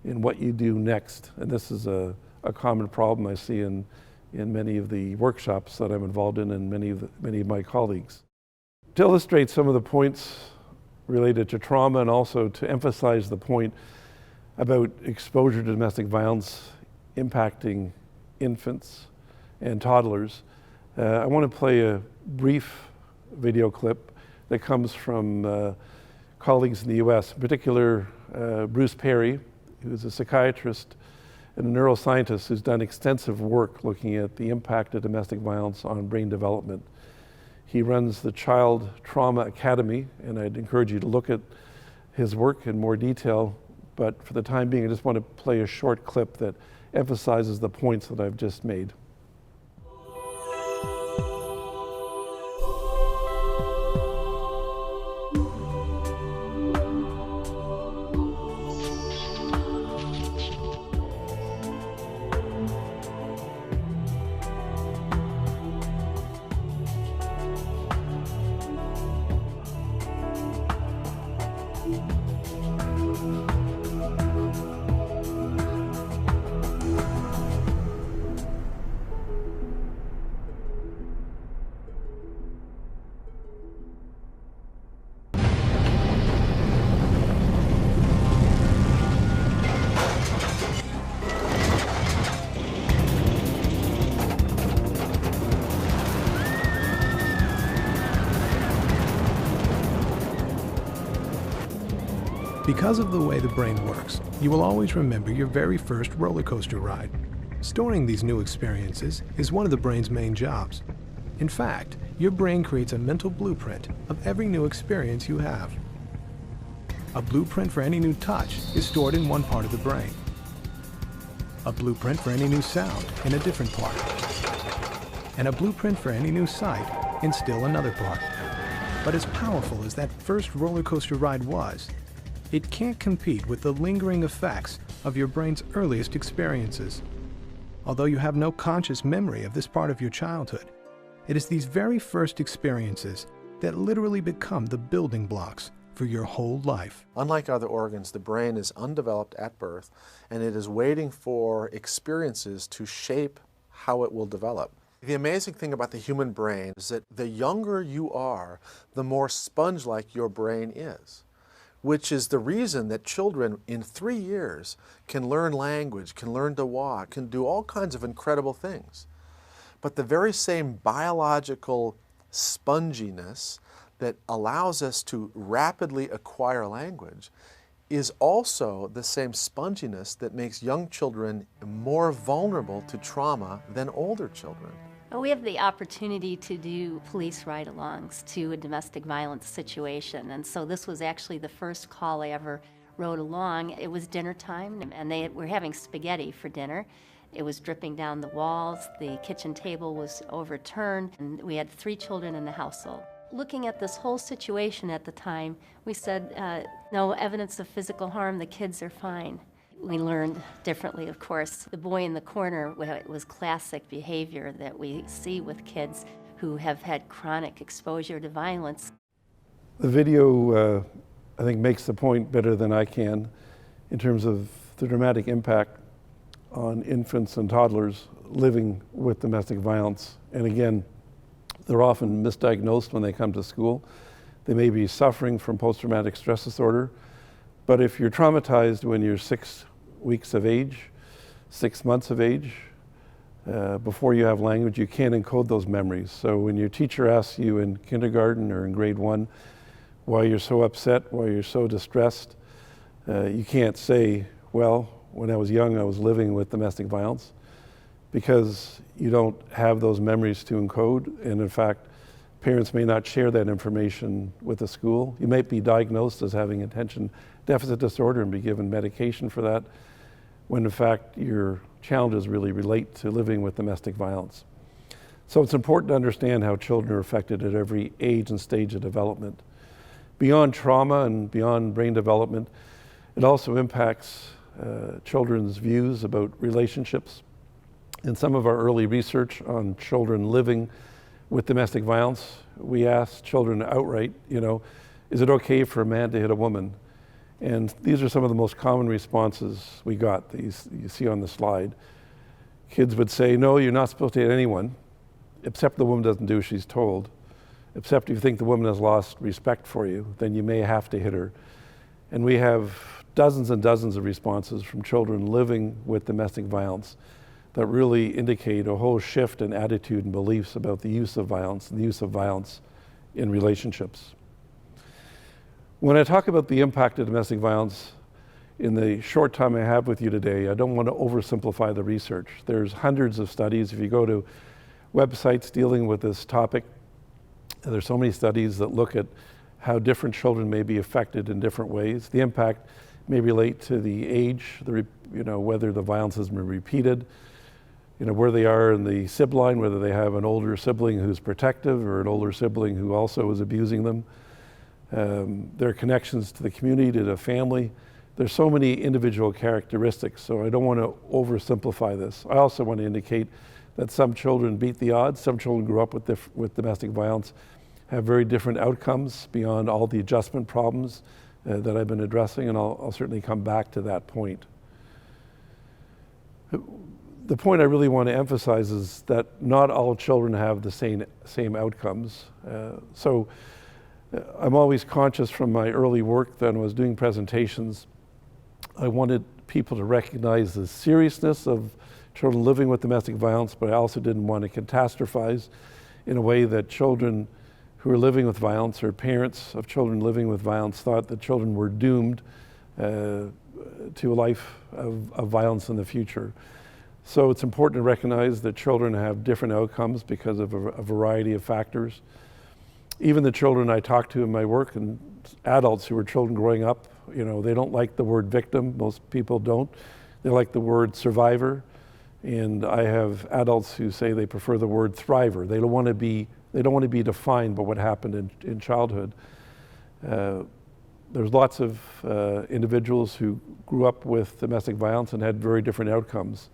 in what you do next. And this is a common problem I see in many of the workshops that I'm involved in and many of my colleagues. To illustrate some of the points related to trauma and also to emphasize the point about exposure to domestic violence impacting infants and toddlers, I want to play a brief video clip that comes from colleagues in the US, in particular Bruce Perry, who's a psychiatrist and a neuroscientist who's done extensive work looking at the impact of domestic violence on brain development. He runs the Child Trauma Academy, and I'd encourage you to look at his work in more detail, but for the time being, I just want to play a short clip that emphasizes the points that I've just made. Because of the way the brain works, you will always remember your very first roller coaster ride. Storing these new experiences is one of the brain's main jobs. In fact, your brain creates a mental blueprint of every new experience you have. A blueprint for any new touch is stored in one part of the brain. A blueprint for any new sound in a different part. And a blueprint for any new sight in still another part. But as powerful as that first roller coaster ride was, it can't compete with the lingering effects of your brain's earliest experiences. Although you have no conscious memory of this part of your childhood, it is these very first experiences that literally become the building blocks for your whole life. Unlike other organs, the brain is undeveloped at birth, and it is waiting for experiences to shape how it will develop. The amazing thing about the human brain is that the younger you are, the more sponge-like your brain is, which is the reason that children in 3 years can learn language, can learn to walk, can do all kinds of incredible things. But the very same biological sponginess that allows us to rapidly acquire language is also the same sponginess that makes young children more vulnerable to trauma than older children. We have the opportunity to do police ride-alongs to a domestic violence situation, and so this was actually the first call I ever rode along. It was dinner time, and they were having spaghetti for dinner. It was dripping down the walls, the kitchen table was overturned, and we had 3 children in the household. Looking at this whole situation at the time, we said, no evidence of physical harm, the kids are fine. We learned differently, of course. The boy in the corner was classic behavior that we see with kids who have had chronic exposure to violence. The video, I think, makes the point better than I can in terms of the dramatic impact on infants and toddlers living with domestic violence. And again, they're often misdiagnosed when they come to school. They may be suffering from post-traumatic stress disorder, but if you're traumatized when you're 6 weeks of age, 6 months of age, before you have language, you can't encode those memories. So when your teacher asks you in kindergarten or in grade 1 why you're so upset, why you're so distressed, you can't say, well, when I was young, I was living with domestic violence, because you don't have those memories to encode. And in fact, parents may not share that information with the school. You might be diagnosed as having attention deficit disorder and be given medication for that, when in fact your challenges really relate to living with domestic violence. So it's important to understand how children are affected at every age and stage of development. Beyond trauma and beyond brain development, it also impacts children's views about relationships. In some of our early research on children living with domestic violence, we asked children outright, is it okay for a man to hit a woman? And these are some of the most common responses we got that you see on the slide. Kids would say, no, you're not supposed to hit anyone, except the woman doesn't do as she's told. Except if you think the woman has lost respect for you, then you may have to hit her. And we have dozens and dozens of responses from children living with domestic violence that really indicate a whole shift in attitude and beliefs about the use of violence and the use of violence in relationships. When I talk about the impact of domestic violence, in the short time I have with you today, I don't want to oversimplify the research. There's hundreds of studies. If you go to websites dealing with this topic, there's so many studies that look at how different children may be affected in different ways. The impact may relate to the age, whether the violence has been repeated, where they are in the sibling, whether they have an older sibling who's protective or an older sibling who also is abusing them. Their connections to the community, to the family. There's so many individual characteristics, so I don't want to oversimplify this. I also want to indicate that some children beat the odds. Some children grew up with domestic violence, have very different outcomes beyond all the adjustment problems that I've been addressing, and I'll certainly come back to that point. The point I really want to emphasize is that not all children have the same outcomes. So I'm always conscious from my early work that when I was doing presentations, I wanted people to recognize the seriousness of children living with domestic violence, but I also didn't want to catastrophize in a way that children who are living with violence or parents of children living with violence thought that children were doomed to a life of violence in the future. So it's important to recognize that children have different outcomes because of a variety of factors. Even the children I talk to in my work, and adults who are children growing up, they don't like the word victim. Most people don't. They like the word survivor. And I have adults who say they prefer the word thriver. They don't want to be defined by what happened in childhood. There's lots of individuals who grew up with domestic violence and had very different outcomes.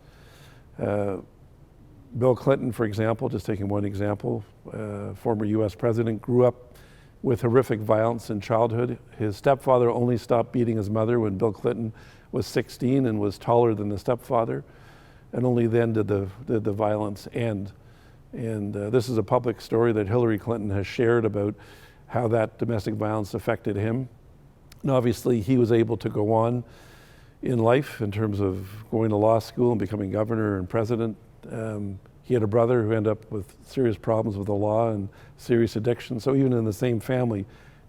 Bill Clinton, for example, just taking one example, former US president, grew up with horrific violence in childhood. His stepfather only stopped beating his mother when Bill Clinton was 16 and was taller than the stepfather. and only then did the violence end. And this is a public story that Hillary Clinton has shared about how that domestic violence affected him. And obviously he was able to go on in life in terms of going to law school and becoming governor and president. He had a brother who ended up with serious problems with the law and serious addiction. So even in the same family,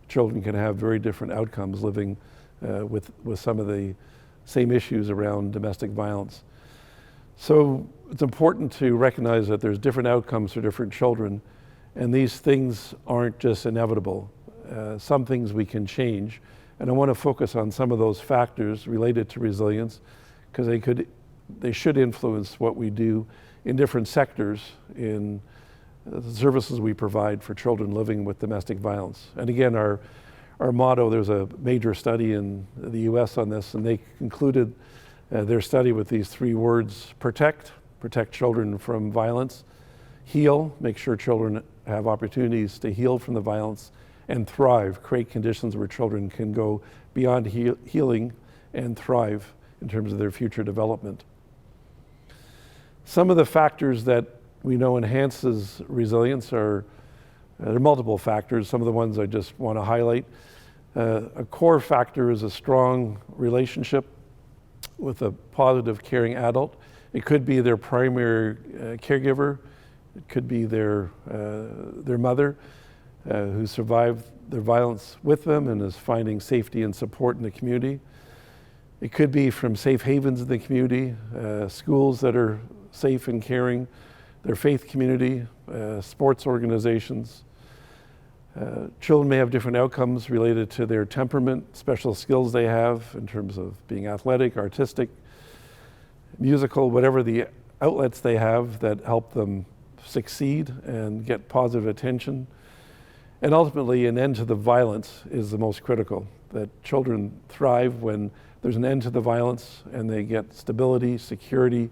children can have very different outcomes living with some of the same issues around domestic violence. So it's important to recognize that there's different outcomes for different children, and these things aren't just inevitable. Some things we can change, and I want to focus on some of those factors related to resilience, because they should influence what we do in different sectors in the services we provide for children living with domestic violence. And again, our motto, there's a major study in the US on this, and they concluded their study with these 3 words: protect children from violence; heal, make sure children have opportunities to heal from the violence; and thrive, create conditions where children can go beyond healing and thrive in terms of their future development. Some of the factors that we know enhances resilience there are multiple factors. Some of the ones I just want to highlight. A core factor is a strong relationship with a positive, caring adult. It could be their primary caregiver. It could be their mother who survived their violence with them and is finding safety and support in the community. It could be from safe havens in the community, schools that are safe and caring, their faith community, sports organizations. Children may have different outcomes related to their temperament, special skills they have in terms of being athletic, artistic, musical, whatever the outlets they have that help them succeed and get positive attention. And ultimately, an end to the violence is the most critical, that children thrive when there's an end to the violence and they get stability, security,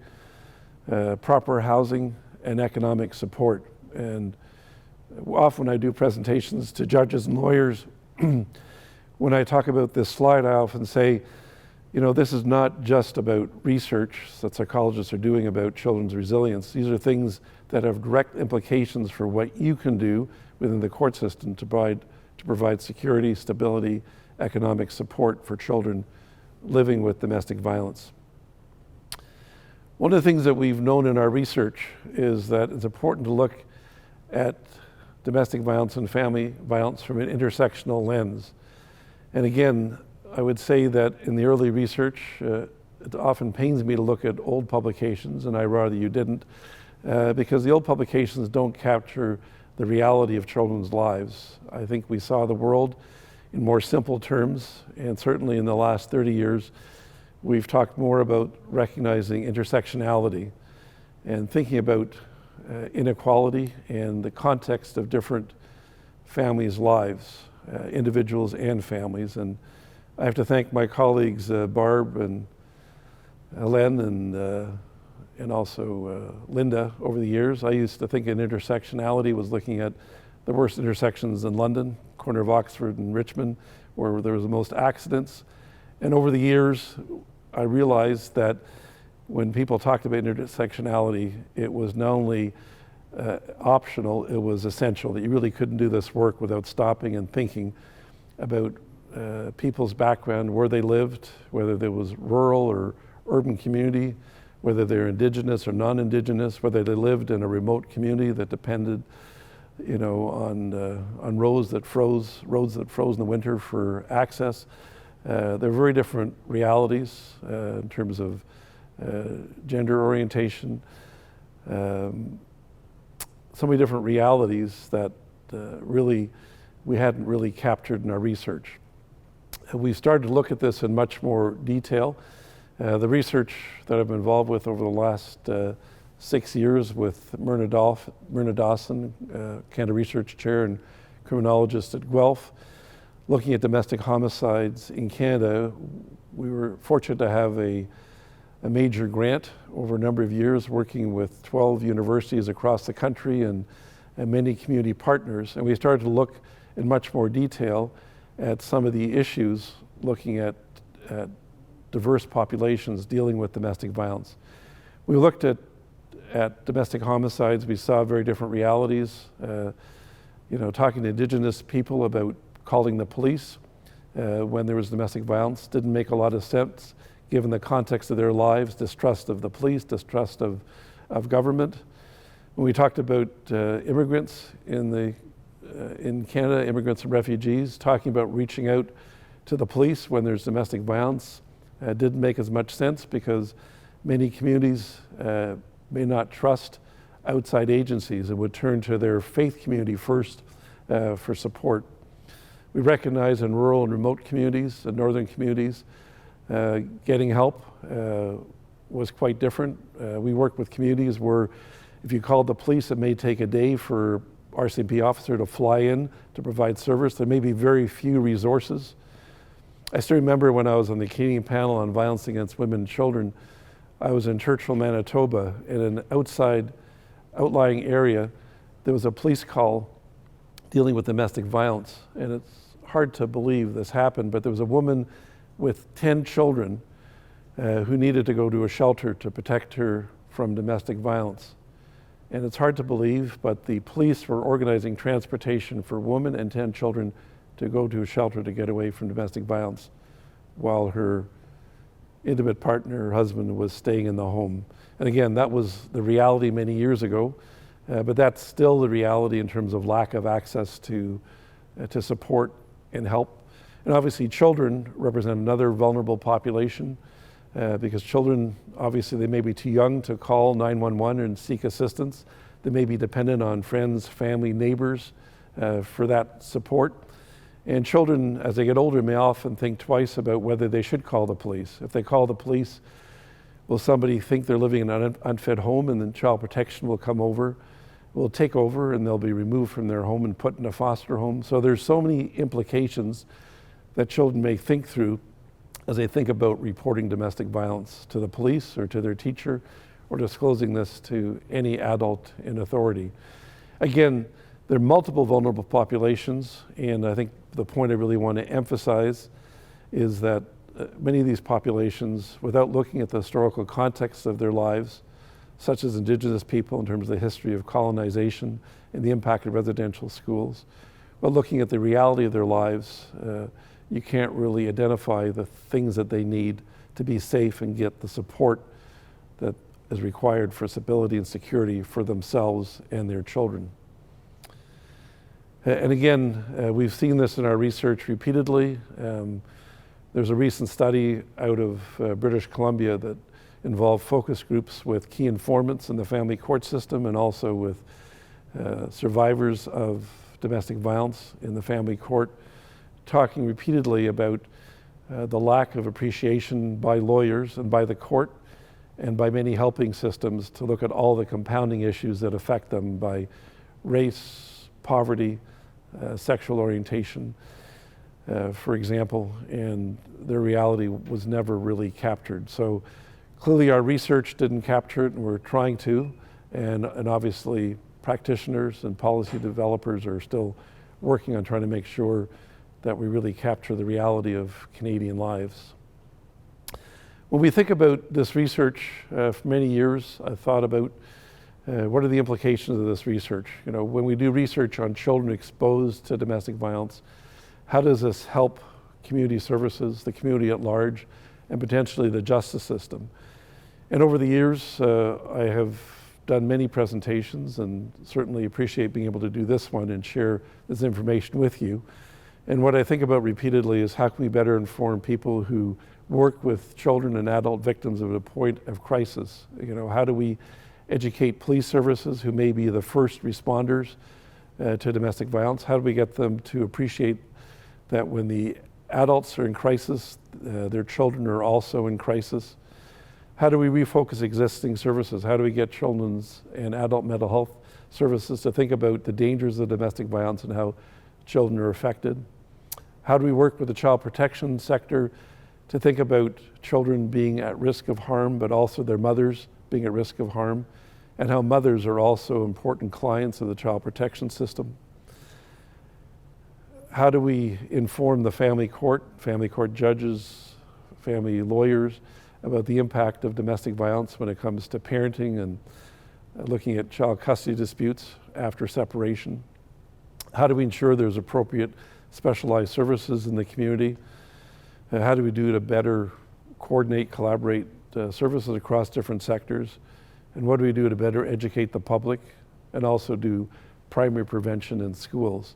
proper housing, and economic support. And often I do presentations to judges and lawyers. When I talk about this slide, I often say, you know, this is not just about research that psychologists are doing about children's resilience. These are things that have direct implications for what you can do within the court system to provide security, stability, economic support for children living with domestic violence. One of the things that we've known in our research is that it's important to look at domestic violence and family violence from an intersectional lens. And again, I would say that in the early research, it often pains me to look at old publications, and I'd rather you didn't, because the old publications don't capture the reality of children's lives. I think we saw the world in more simple terms, and certainly in the last 30 years, we've talked more about recognizing intersectionality and thinking about inequality and the context of different families' lives, individuals and families. And I have to thank my colleagues Barb and Len and also Linda over the years. I used to think in intersectionality was looking at the worst intersections in London, corner of Oxford and Richmond, where there was the most accidents. And over the years, I realized that when people talked about intersectionality, it was not only optional, it was essential, that you really couldn't do this work without stopping and thinking about people's background, where they lived, whether there was rural or urban community, whether they're indigenous or non-indigenous, whether they lived in a remote community that depended, you know, on roads that froze in the winter for access. They're very different realities in terms of gender orientation. So many different realities that really we hadn't really captured in our research. We started to look at this in much more detail. The research that I've been involved with over the last 6 years with Myrna Dawson, Canada Research Chair and criminologist at Guelph, looking at domestic homicides in Canada. We were fortunate to have a major grant over a number of years working with 12 universities across the country and many community partners. And we started to look in much more detail at some of the issues, looking at diverse populations dealing with domestic violence. We looked at domestic homicides. We saw very different realities. Talking to Indigenous people about calling the police when there was domestic violence didn't make a lot of sense given the context of their lives, distrust of the police, distrust of government. When we talked about immigrants in Canada, immigrants and refugees, talking about reaching out to the police when there's domestic violence didn't make as much sense because many communities may not trust outside agencies and would turn to their faith community first for support. We recognize in rural and remote communities and northern communities, getting help was quite different. We work with communities where if you called the police, it may take a day for RCMP officer to fly in to provide service. There may be very few resources. I still remember when I was on the Canadian panel on violence against women and children, I was in Churchill, Manitoba, in an outlying area. There was a police call dealing with domestic violence, and it's hard to believe this happened, but there was a woman with 10 children who needed to go to a shelter to protect her from domestic violence. And it's hard to believe, but the police were organizing transportation for women and 10 children to go to a shelter to get away from domestic violence while her intimate partner, her husband, was staying in the home. And again, that was the reality many years ago, but that's still the reality in terms of lack of access to support and help. And obviously children represent another vulnerable population because children, obviously they may be too young to call 911 and seek assistance. They may be dependent on friends, family, neighbors for that support. And children, as they get older, may often think twice about whether they should call the police. If they call the police, will somebody think they're living in an unfit home, and then child protection will come over, will take over, and they'll be removed from their home and put in a foster home. So there's so many implications that children may think through as they think about reporting domestic violence to the police or to their teacher or disclosing this to any adult in authority. Again, there are multiple vulnerable populations, and I think the point I really want to emphasize is that many of these populations, without looking at the historical context of their lives, such as Indigenous people in terms of the history of colonization and the impact of residential schools, but looking at the reality of their lives, you can't really identify the things that they need to be safe and get the support that is required for stability and security for themselves and their children. And again, we've seen this in our research repeatedly. There's a recent study out of British Columbia that involved focus groups with key informants in the family court system and also with survivors of domestic violence in the family court, talking repeatedly about the lack of appreciation by lawyers and by the court and by many helping systems to look at all the compounding issues that affect them by race, poverty, sexual orientation, for example, and their reality was never really captured. So clearly our research didn't capture it, and we're trying to, and obviously practitioners and policy developers are still working on trying to make sure that we really capture the reality of Canadian lives. When we think about this research, for many years I've thought about what are the implications of this research? You know, when we do research on children exposed to domestic violence, how does this help community services, the community at large, and potentially the justice system? And over the years, I have done many presentations and certainly appreciate being able to do this one and share this information with you. And what I think about repeatedly is how can we better inform people who work with children and adult victims at a point of crisis? You know, how do we educate police services who may be the first responders to domestic violence? How do we get them to appreciate that when the adults are in crisis, their children are also in crisis? How do we refocus existing services? How do we get children's and adult mental health services to think about the dangers of domestic violence and how children are affected? How do we work with the child protection sector to think about children being at risk of harm, but also their mothers being at risk of harm, and how mothers are also important clients of the child protection system? How do we inform the family court judges, family lawyers, about the impact of domestic violence when it comes to parenting and looking at child custody disputes after separation. How do we ensure there's appropriate specialized services in the community? How do we do to better coordinate, collaborate services across different sectors? And what do we do to better educate the public and also do primary prevention in schools?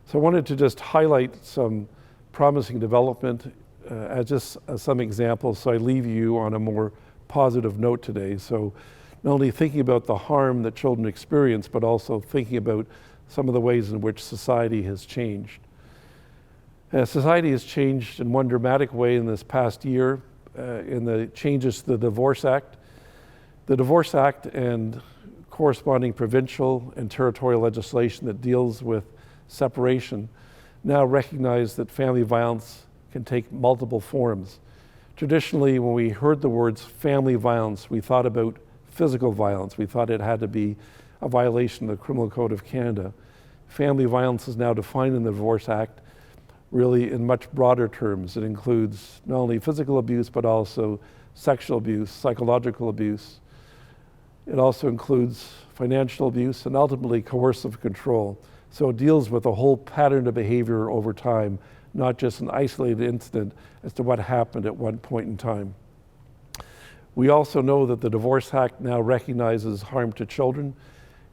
So I wanted to just highlight some promising development as just some examples, so I leave you on a more positive note today. So not only thinking about the harm that children experience, but also thinking about some of the ways in which society has changed. Society has changed in one dramatic way in this past year in the changes to the Divorce Act. The Divorce Act and corresponding provincial and territorial legislation that deals with separation now recognize that family violence can take multiple forms. Traditionally, when we heard the words family violence, we thought about physical violence. We thought it had to be a violation of the Criminal Code of Canada. Family violence is now defined in the Divorce Act really in much broader terms. It includes not only physical abuse, but also sexual abuse, psychological abuse. It also includes financial abuse and ultimately coercive control. So it deals with a whole pattern of behavior over time, not just an isolated incident as to what happened at one point in time. We also know that the Divorce Act now recognizes harm to children.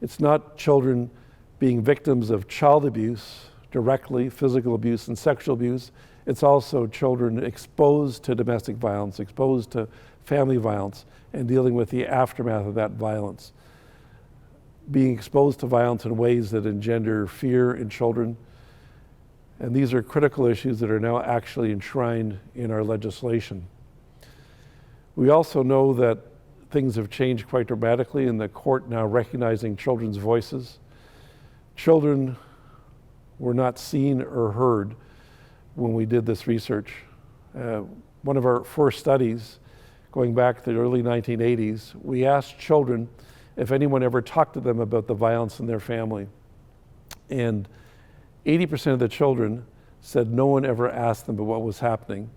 It's not children being victims of child abuse directly, physical abuse and sexual abuse. It's also children exposed to domestic violence, exposed to family violence, and dealing with the aftermath of that violence. Being exposed to violence in ways that engender fear in children. And these are critical issues that are now actually enshrined in our legislation. We also know that things have changed quite dramatically in the court now recognizing children's voices. Children were not seen or heard when we did this research. One of our first studies, going back to the early 1980s, we asked children if anyone ever talked to them about the violence in their family. And 80% of the children said no one ever asked them about what was happening.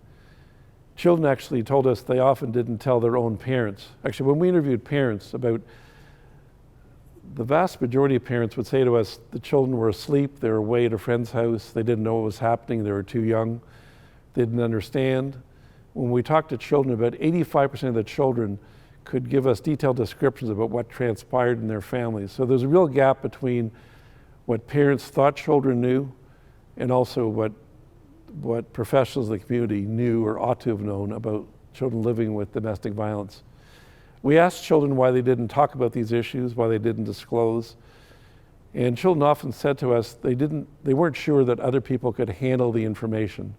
Children actually told us they often didn't tell their own parents. Actually, when we interviewed parents, about the vast majority of parents would say to us the children were asleep, they were away at a friend's house, they didn't know what was happening, they were too young, they didn't understand. When we talked to children, about 85% of the children could give us detailed descriptions about what transpired in their families. So there's a real gap between what parents thought children knew and also what professionals in the community knew or ought to have known about children living with domestic violence. We asked children why they didn't talk about these issues, why they didn't disclose. And children often said to us they weren't sure that other people could handle the information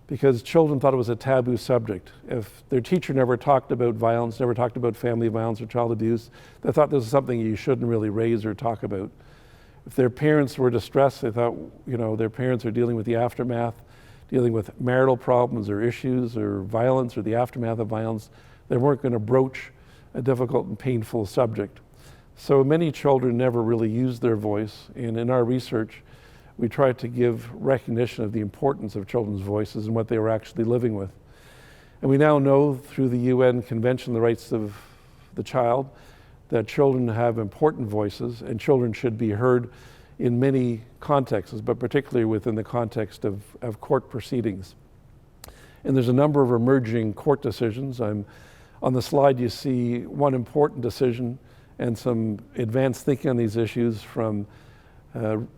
because children thought it was a taboo subject. If their teacher never talked about violence, never talked about family violence or child abuse, they thought this was something you shouldn't really raise or talk about. If their parents were distressed, they thought, their parents are dealing with the aftermath, dealing with marital problems or issues or violence or the aftermath of violence. They weren't going to broach a difficult and painful subject. So many children never really used their voice, and in our research, we tried to give recognition of the importance of children's voices and what they were actually living with. And we now know through the UN Convention on the Rights of the Child that children have important voices and children should be heard in many contexts, but particularly within the context of court proceedings. And there's a number of emerging court decisions. On the slide you see one important decision and some advanced thinking on these issues from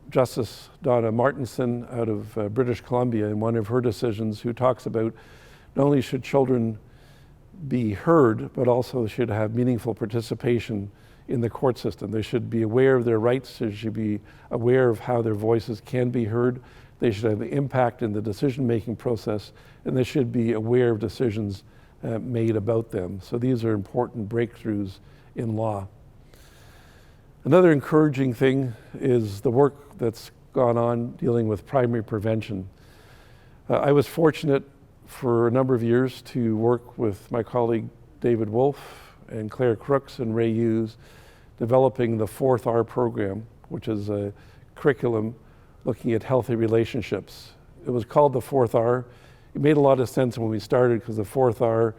Justice Donna Martinson out of British Columbia in one of her decisions, who talks about not only should children be heard, but also should have meaningful participation in the court system. They should be aware of their rights, they should be aware of how their voices can be heard, they should have impact in the decision-making process, and they should be aware of decisions made about them. So these are important breakthroughs in law. Another encouraging thing is the work that's gone on dealing with primary prevention. I was fortunate for a number of years to work with my colleague David Wolf and Claire Crooks and Ray Hughes developing the 4th R program, which is a curriculum looking at healthy relationships. It was called the 4th R. It made a lot of sense when we started because the 4th R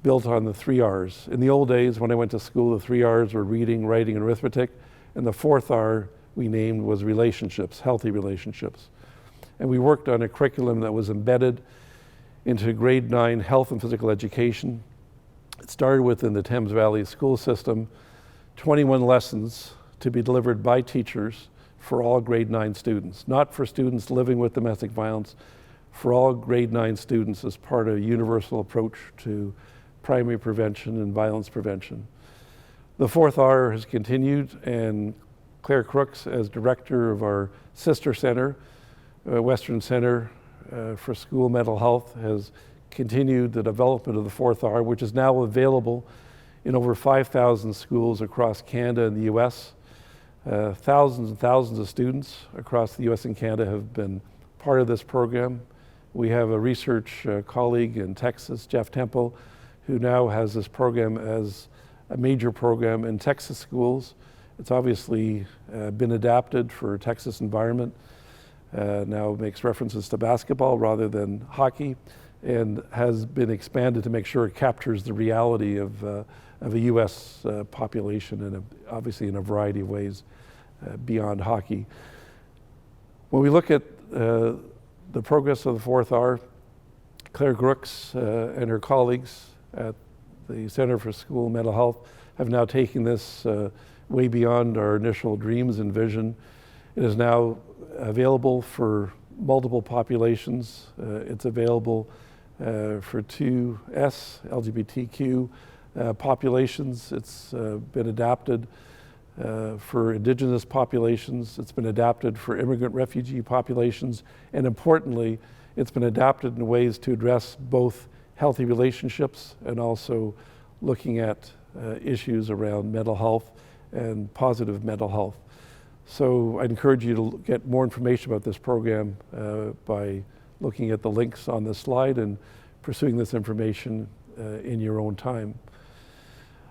built on the 3 R's. In the old days, when I went to school, the 3 R's were reading, writing, and arithmetic, and the 4th R we named was relationships, healthy relationships. And we worked on a curriculum that was embedded into grade 9 health and physical education. It started within the Thames Valley school system, 21 lessons to be delivered by teachers for all grade 9 students, not for students living with domestic violence, for all grade 9 students as part of a universal approach to primary prevention and violence prevention. The 4th R has continued, and Claire Crooks, as director of our sister center, Western Center for School Mental Health, has continued the development of the 4th R, which is now available in over 5,000 schools across Canada and the US. Thousands and thousands of students across the US and Canada have been part of this program. We have a research colleague in Texas, Jeff Temple, who now has this program as a major program in Texas schools. It's obviously been adapted for a Texas environment. Now makes references to basketball rather than hockey, and has been expanded to make sure it captures the reality of a U.S. population, and obviously in a variety of ways beyond hockey. When we look at the progress of the 4th R, Claire Crooks and her colleagues at the Center for School Mental Health have now taken this way beyond our initial dreams and vision. It is now available for multiple populations. It's available for 2S, LGBTQ populations. It's been adapted for Indigenous populations. It's been adapted for immigrant refugee populations. And importantly, it's been adapted in ways to address both healthy relationships and also looking at issues around mental health and positive mental health. So I'd encourage you to get more information about this program by looking at the links on this slide and pursuing this information in your own time.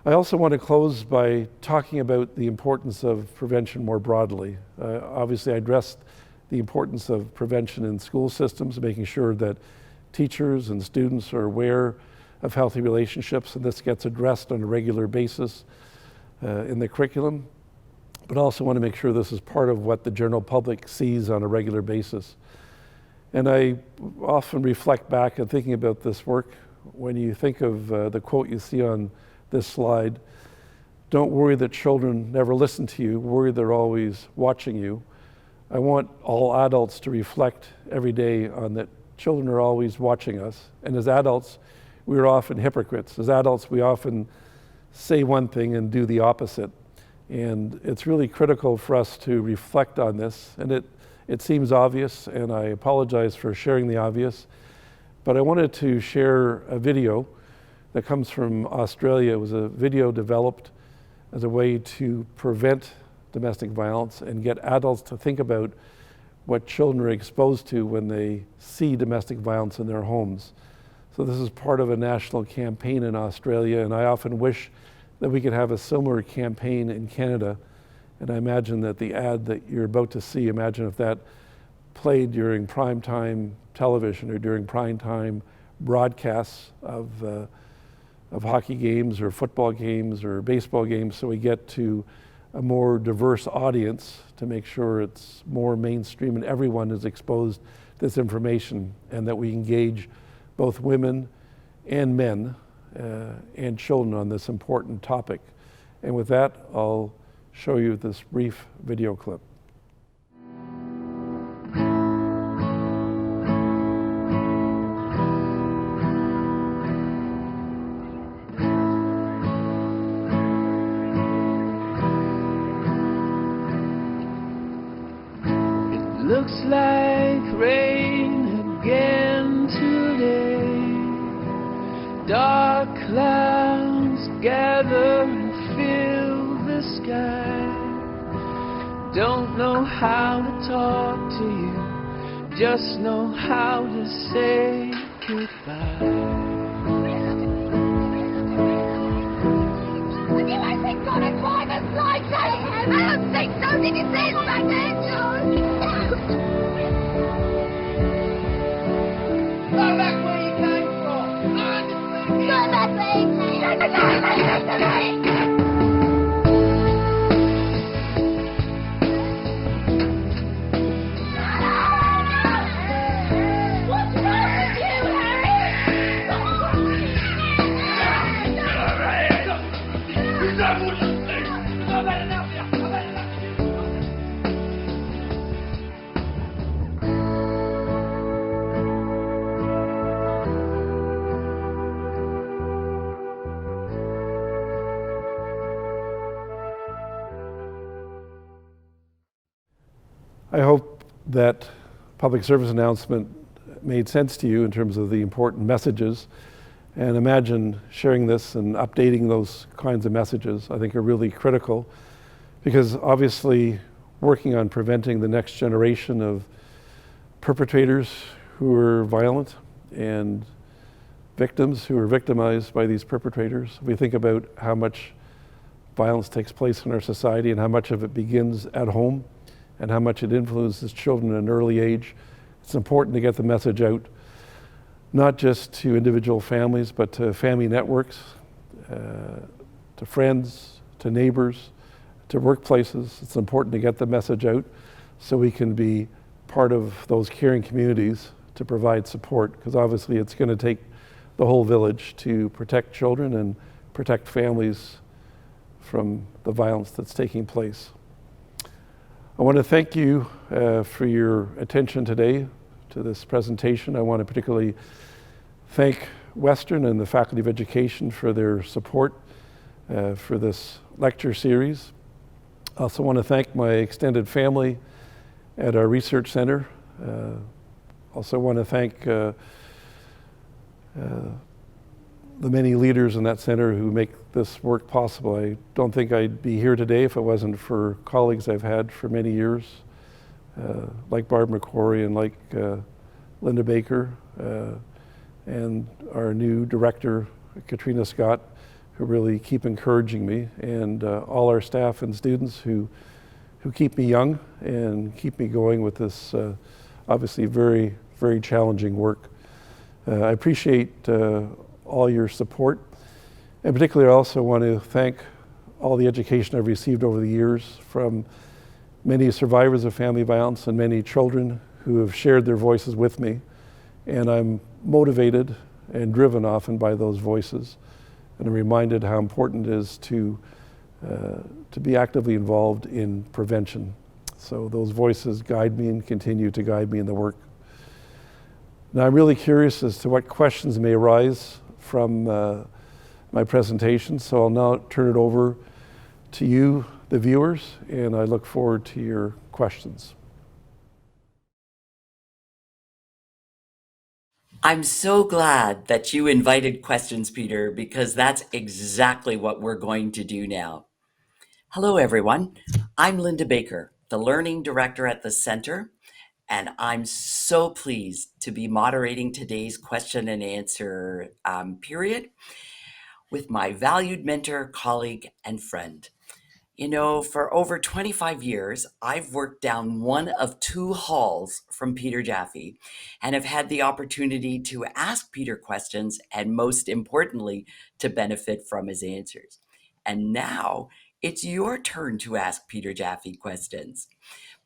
I also want to close by talking about the importance of prevention more broadly. Obviously, I addressed the importance of prevention in school systems, making sure that teachers and students are aware of healthy relationships, and this gets addressed on a regular basis in the curriculum, but also want to make sure this is part of what the general public sees on a regular basis. And I often reflect back on thinking about this work. When you think of the quote you see on this slide, "Don't worry that children never listen to you, worry they're always watching you." I want all adults to reflect every day on that children are always watching us. And as adults, we are often hypocrites. As adults, we often say one thing and do the opposite. And it's really critical for us to reflect on this. And it seems obvious, and I apologize for sharing the obvious, but I wanted to share a video that comes from Australia. It was a video developed as a way to prevent domestic violence and get adults to think about what children are exposed to when they see domestic violence in their homes. So this is part of a national campaign in Australia, and I often wish that we could have a similar campaign in Canada. And I imagine that the ad that you're about to see, imagine if that played during primetime television or during primetime broadcasts of hockey games or football games or baseball games, so we get to a more diverse audience to make sure it's more mainstream and everyone is exposed to this information, and that we engage both women and men and children on this important topic. And with that, I'll show you this brief video clip. Looks like rain again today. Dark clouds gather and fill the sky. Don't know how to talk to you, just know how to say goodbye. Would you like to go to private like that? I don't think so. Did you say it back then, George? Go back where you came from. I understand. I hope that public service announcement made sense to you in terms of the important messages, and imagine sharing this and updating those kinds of messages I think are really critical, because obviously working on preventing the next generation of perpetrators who are violent and victims who are victimized by these perpetrators. We think about how much violence takes place in our society and how much of it begins at home and how much it influences children at an early age. It's important to get the message out, not just to individual families, but to family networks, to friends, to neighbors, to workplaces. It's important to get the message out so we can be part of those caring communities to provide support, because obviously it's going to take the whole village to protect children and protect families from the violence that's taking place. I want to thank you for your attention today to this presentation. I want to particularly thank Western and the Faculty of Education for their support for this lecture series. I also want to thank my extended family at our research center. Also want to thank the many leaders in that center who make this work possible. I don't think I'd be here today if it wasn't for colleagues I've had for many years, like Barb McQuarrie and like Linda Baker, and our new director, Katrina Scott, who really keep encouraging me, and all our staff and students who keep me young and keep me going with this obviously very, very challenging work. I appreciate all your support, and particularly I also want to thank all the education I've received over the years from many survivors of family violence and many children who have shared their voices with me, and I'm motivated and driven often by those voices, and I'm reminded how important it is to be actively involved in prevention. So those voices guide me and continue to guide me in the work. Now I'm really curious as to what questions may arise from my presentation, so I'll now turn it over to you, the viewers, and I look forward to your questions. I'm so glad that you invited questions, Peter, because that's exactly what we're going to do now. Hello, everyone. I'm Linda Baker, the Learning Director at the Center, and I'm so pleased to be moderating today's question and answer period with my valued mentor, colleague, and friend. You know, for over 25 years, I've worked down one of two halls from Peter Jaffe and have had the opportunity to ask Peter questions and, most importantly, to benefit from his answers. And now it's your turn to ask Peter Jaffe questions.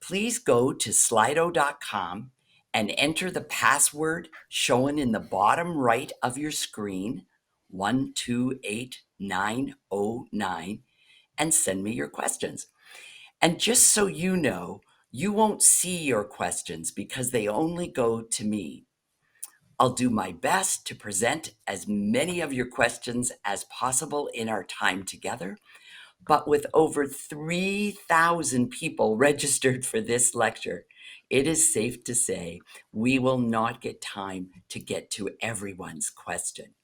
Please go to slido.com and enter the password shown in the bottom right of your screen, 128909, and send me your questions. And just so you know, you won't see your questions because they only go to me. I'll do my best to present as many of your questions as possible in our time together, but with over 3,000 people registered for this lecture, it is safe to say we will not get time to get to everyone's question.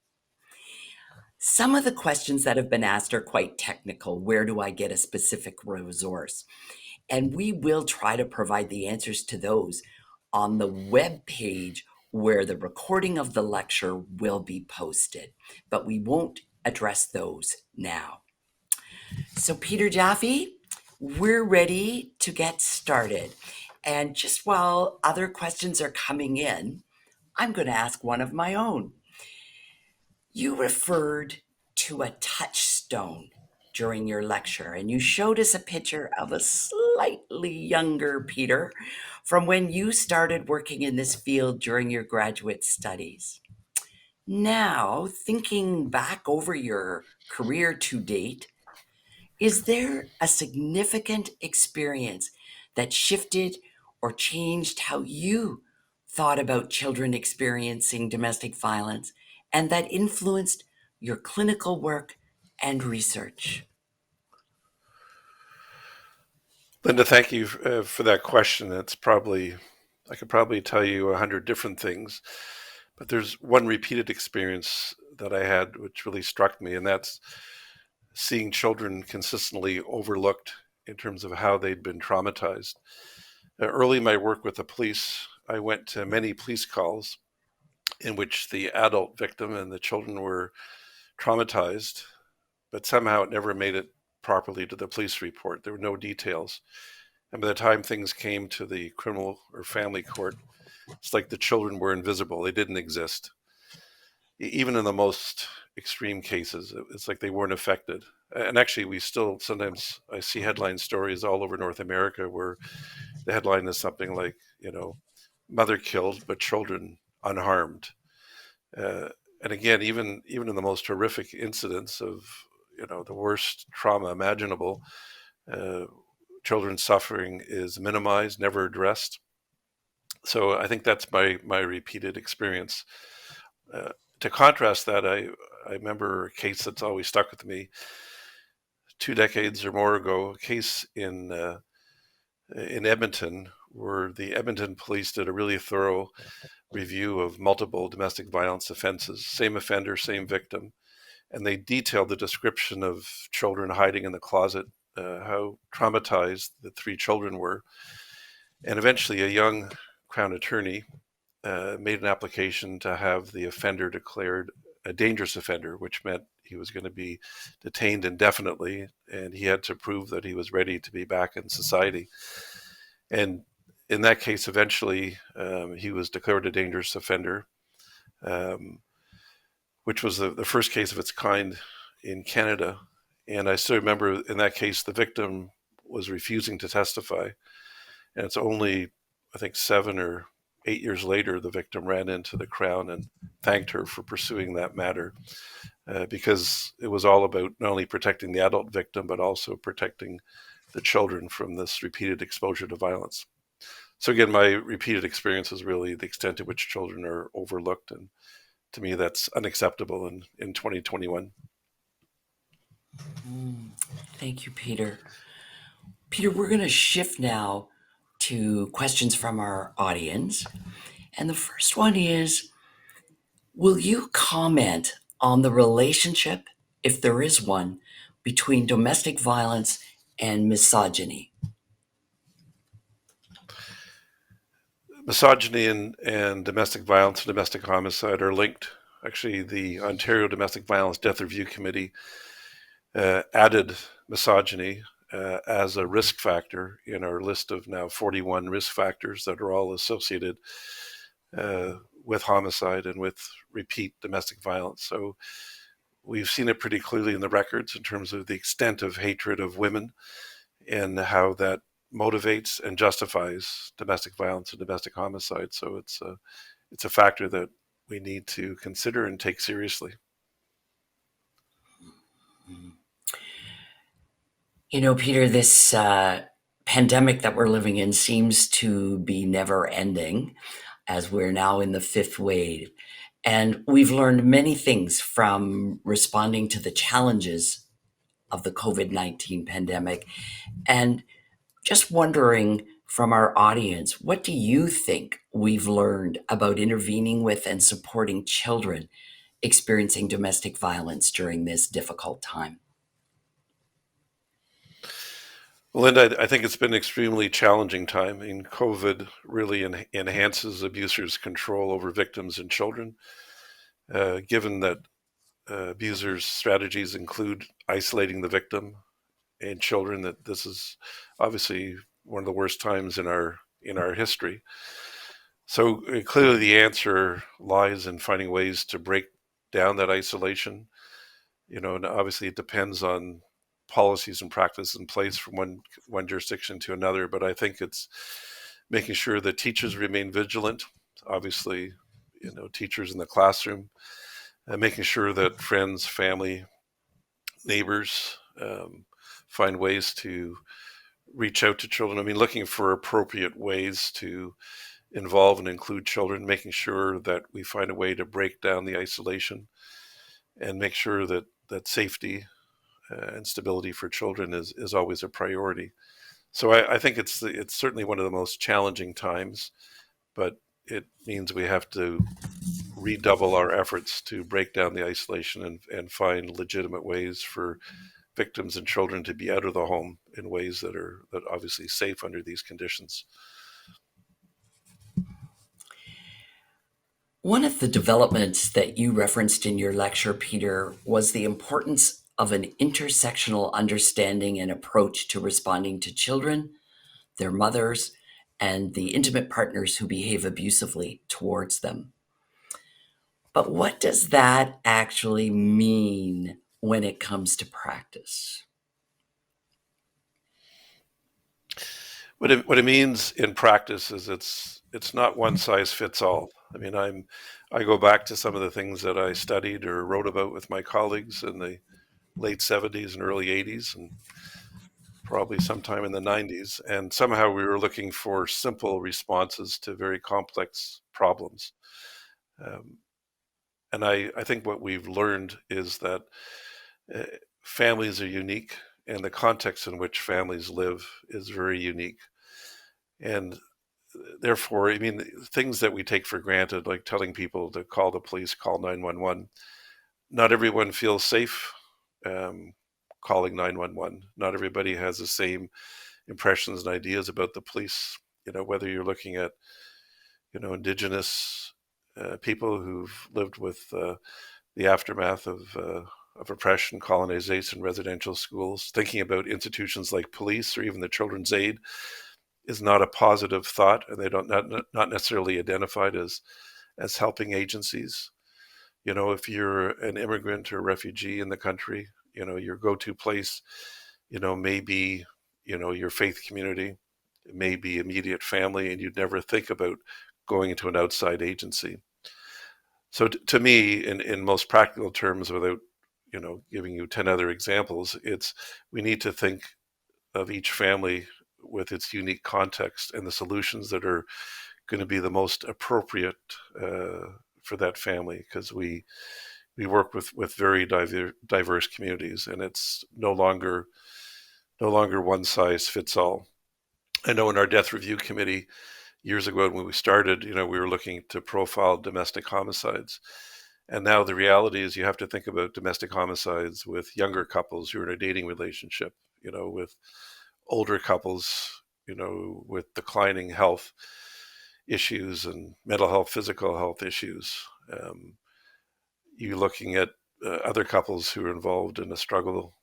Some of the questions that have been asked are quite technical. Where do I get a specific resource? And we will try to provide the answers to those on the web page where the recording of the lecture will be posted, but we won't address those now. So Peter Jaffe, we're ready to get started. And just while other questions are coming in, I'm going to ask one of my own. You referred to a touchstone during your lecture, and you showed us a picture of a slightly younger Peter from when you started working in this field during your graduate studies. Now, thinking back over your career to date, is there a significant experience that shifted or changed how you thought about children experiencing domestic violence and that influenced your clinical work and research? Linda, thank you for that question. I could probably tell you 100 different things, but there's one repeated experience that I had which really struck me, and that's seeing children consistently overlooked in terms of how they'd been traumatized. Early in my work with the police, I went to many police calls in which the adult victim and the children were traumatized, but somehow it never made it properly to the police report. There were no details. And by the time things came to the criminal or family court, it's like the children were invisible. They didn't exist. Even in the most extreme cases, it's like they weren't affected. And actually, we still, sometimes I see headline stories all over North America where the headline is something like, mother killed, but children unharmed. And again, even in the most horrific incidents of, the worst trauma imaginable, children's suffering is minimized, never addressed. So I think that's my repeated experience. To contrast that, I remember a case that's always stuck with me. 2 decades or more ago, a case in Edmonton where the Edmonton police did a really thorough review of multiple domestic violence offenses, same offender, same victim. And they detailed the description of children hiding in the closet, how traumatized the 3 children were. And eventually a young Crown attorney made an application to have the offender declared a dangerous offender, which meant he was going to be detained indefinitely, and he had to prove that he was ready to be back in society. And in that case, eventually, he was declared a dangerous offender, which was the first case of its kind in Canada. And I still remember in that case, the victim was refusing to testify. And it's only, I think, 7 or 8 years later, the victim ran into the Crown and thanked her for pursuing that matter, because it was all about not only protecting the adult victim, but also protecting the children from this repeated exposure to violence. So again, my repeated experience is really the extent to which children are overlooked. And to me, that's unacceptable in 2021. Thank you, Peter. Peter, we're going to shift now to questions from our audience. And the first one is, will you comment on the relationship, if there is one, between domestic violence and misogyny? Misogyny and domestic violence and domestic homicide are linked. Actually, the Ontario Domestic Violence Death Review Committee added misogyny as a risk factor in our list of now 41 risk factors that are all associated with homicide and with repeat domestic violence. So we've seen it pretty clearly in the records in terms of the extent of hatred of women and how that motivates and justifies domestic violence and domestic homicide. So it's a factor that we need to consider and take seriously. Peter, this pandemic that we're living in seems to be never ending, as we're now in the 5th wave. And we've learned many things from responding to the challenges of the COVID-19 pandemic. And just wondering from our audience, what do you think we've learned about intervening with and supporting children experiencing domestic violence during this difficult time? Well, Linda, I think it's been an extremely challenging time. COVID really enhances abusers' control over victims and children, given that abusers' strategies include isolating the victim and children, that this is obviously one of the worst times in our history. So clearly the answer lies in finding ways to break down that isolation. And obviously it depends on policies and practices in place from one jurisdiction to another. But I think it's making sure that teachers remain vigilant. Obviously, teachers in the classroom, and making sure that friends, family, neighbors find ways to reach out to children. I mean, looking for appropriate ways to involve and include children, making sure that we find a way to break down the isolation and make sure that safety and stability for children is always a priority. So I think it's certainly one of the most challenging times, but it means we have to redouble our efforts to break down the isolation and find legitimate ways for victims and children to be out of the home in ways that are obviously safe under these conditions. One of the developments that you referenced in your lecture, Peter, was the importance of an intersectional understanding and approach to responding to children, their mothers, and the intimate partners who behave abusively towards them. But what does that actually mean when it comes to practice? What it means in practice is it's not one size fits all. I mean, I go back to some of the things that I studied or wrote about with my colleagues in the late 70s and early 80s, and probably sometime in the 90s. And somehow we were looking for simple responses to very complex problems. And I think what we've learned is that families are unique, and the context in which families live is very unique. And therefore, I mean, things that we take for granted, like telling people to call the police, call 911, not everyone feels safe calling 911. Not everybody has the same impressions and ideas about the police. Whether you're looking at, Indigenous people who've lived with the aftermath of oppression, colonization, residential schools, thinking about institutions like police or even the Children's Aid is not a positive thought, and they don't not necessarily identified as helping agencies. If you're an immigrant or refugee in the country, your go-to place, may be, your faith community, it may be immediate family, and you'd never think about going into an outside agency. So to me, in most practical terms, without, giving you 10 other examples, we need to think of each family with its unique context and the solutions that are going to be the most appropriate for that family, because we work with very diverse communities, and it's no longer one size fits all. I know in our death review committee years ago when we started, we were looking to profile domestic homicides. And now the reality is you have to think about domestic homicides with younger couples who are in a dating relationship, with older couples, with declining health issues and mental health, physical health issues. You're looking at other couples who are involved in a struggle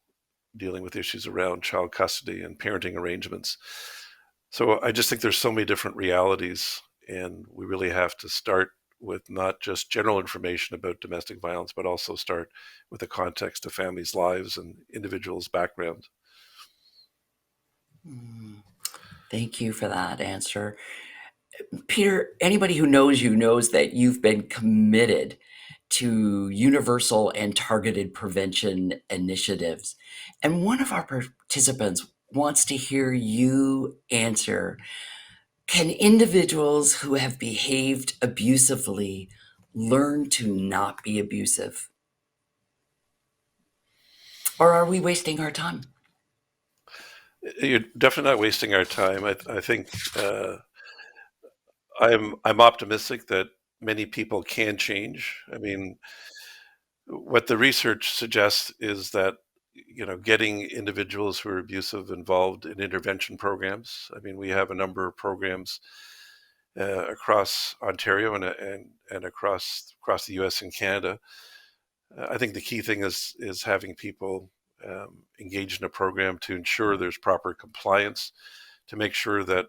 dealing with issues around child custody and parenting arrangements. So I just think there's so many different realities, and we really have to start with not just general information about domestic violence, but also start with the context of families' lives and individuals' background. Thank you for that answer. Peter, anybody who knows you knows that you've been committed to universal and targeted prevention initiatives. And one of our participants wants to hear you answer, can individuals who have behaved abusively learn to not be abusive? Or are we wasting our time? You're definitely not wasting our time. I think I'm optimistic that many people can change. I mean, what the research suggests is that getting individuals who are abusive involved in intervention programs. I mean, we have a number of programs across Ontario and across the U.S. and Canada. I think the key thing is having people engaged in a program to ensure there's proper compliance, to make sure that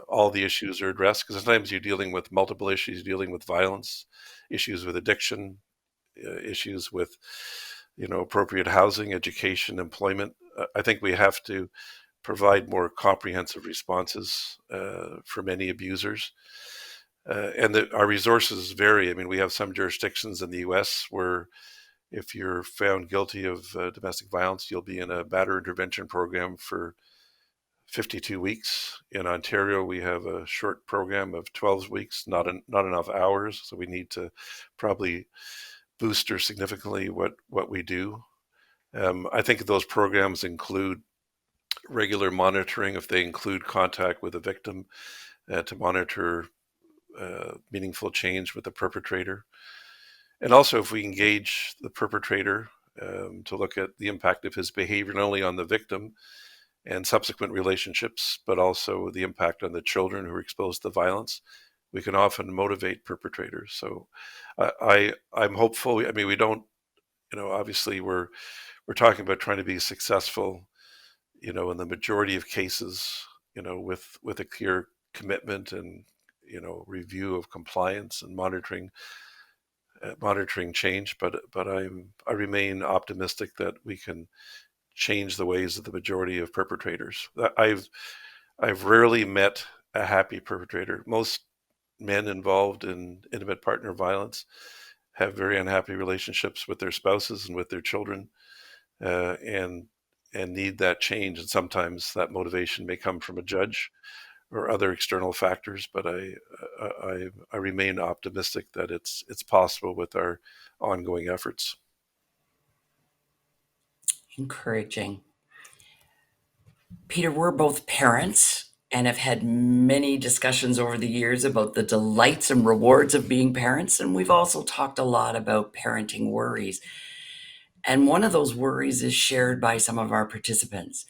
all the issues are addressed. Because sometimes you're dealing with multiple issues, dealing with violence, issues with addiction, issues with, appropriate housing, education, employment. I think we have to provide more comprehensive responses for many abusers. And our resources vary. I mean, we have some jurisdictions in the U.S. where if you're found guilty of domestic violence, you'll be in a battered intervention program for 52 weeks. In Ontario, we have a short program of 12 weeks, not enough hours. So we need to probably boost or significantly what we do. I think those programs include regular monitoring, if they include contact with a victim, to monitor meaningful change with the perpetrator. And also if we engage the perpetrator to look at the impact of his behavior, not only on the victim and subsequent relationships, but also the impact on the children who are exposed to violence, we can often motivate perpetrators. So I'm hopeful. I mean, we don't, obviously we're talking about trying to be successful, in the majority of cases, with a clear commitment and, review of compliance and monitoring change. But I remain optimistic that we can change the ways of the majority of perpetrators. I've rarely met a happy perpetrator. Most men involved in intimate partner violence have very unhappy relationships with their spouses and with their children, and need that change. And sometimes that motivation may come from a judge or other external factors. But I remain optimistic that it's possible with our ongoing efforts. Encouraging. Peter, we're both parents and have had many discussions over the years about the delights and rewards of being parents. And we've also talked a lot about parenting worries. And one of those worries is shared by some of our participants,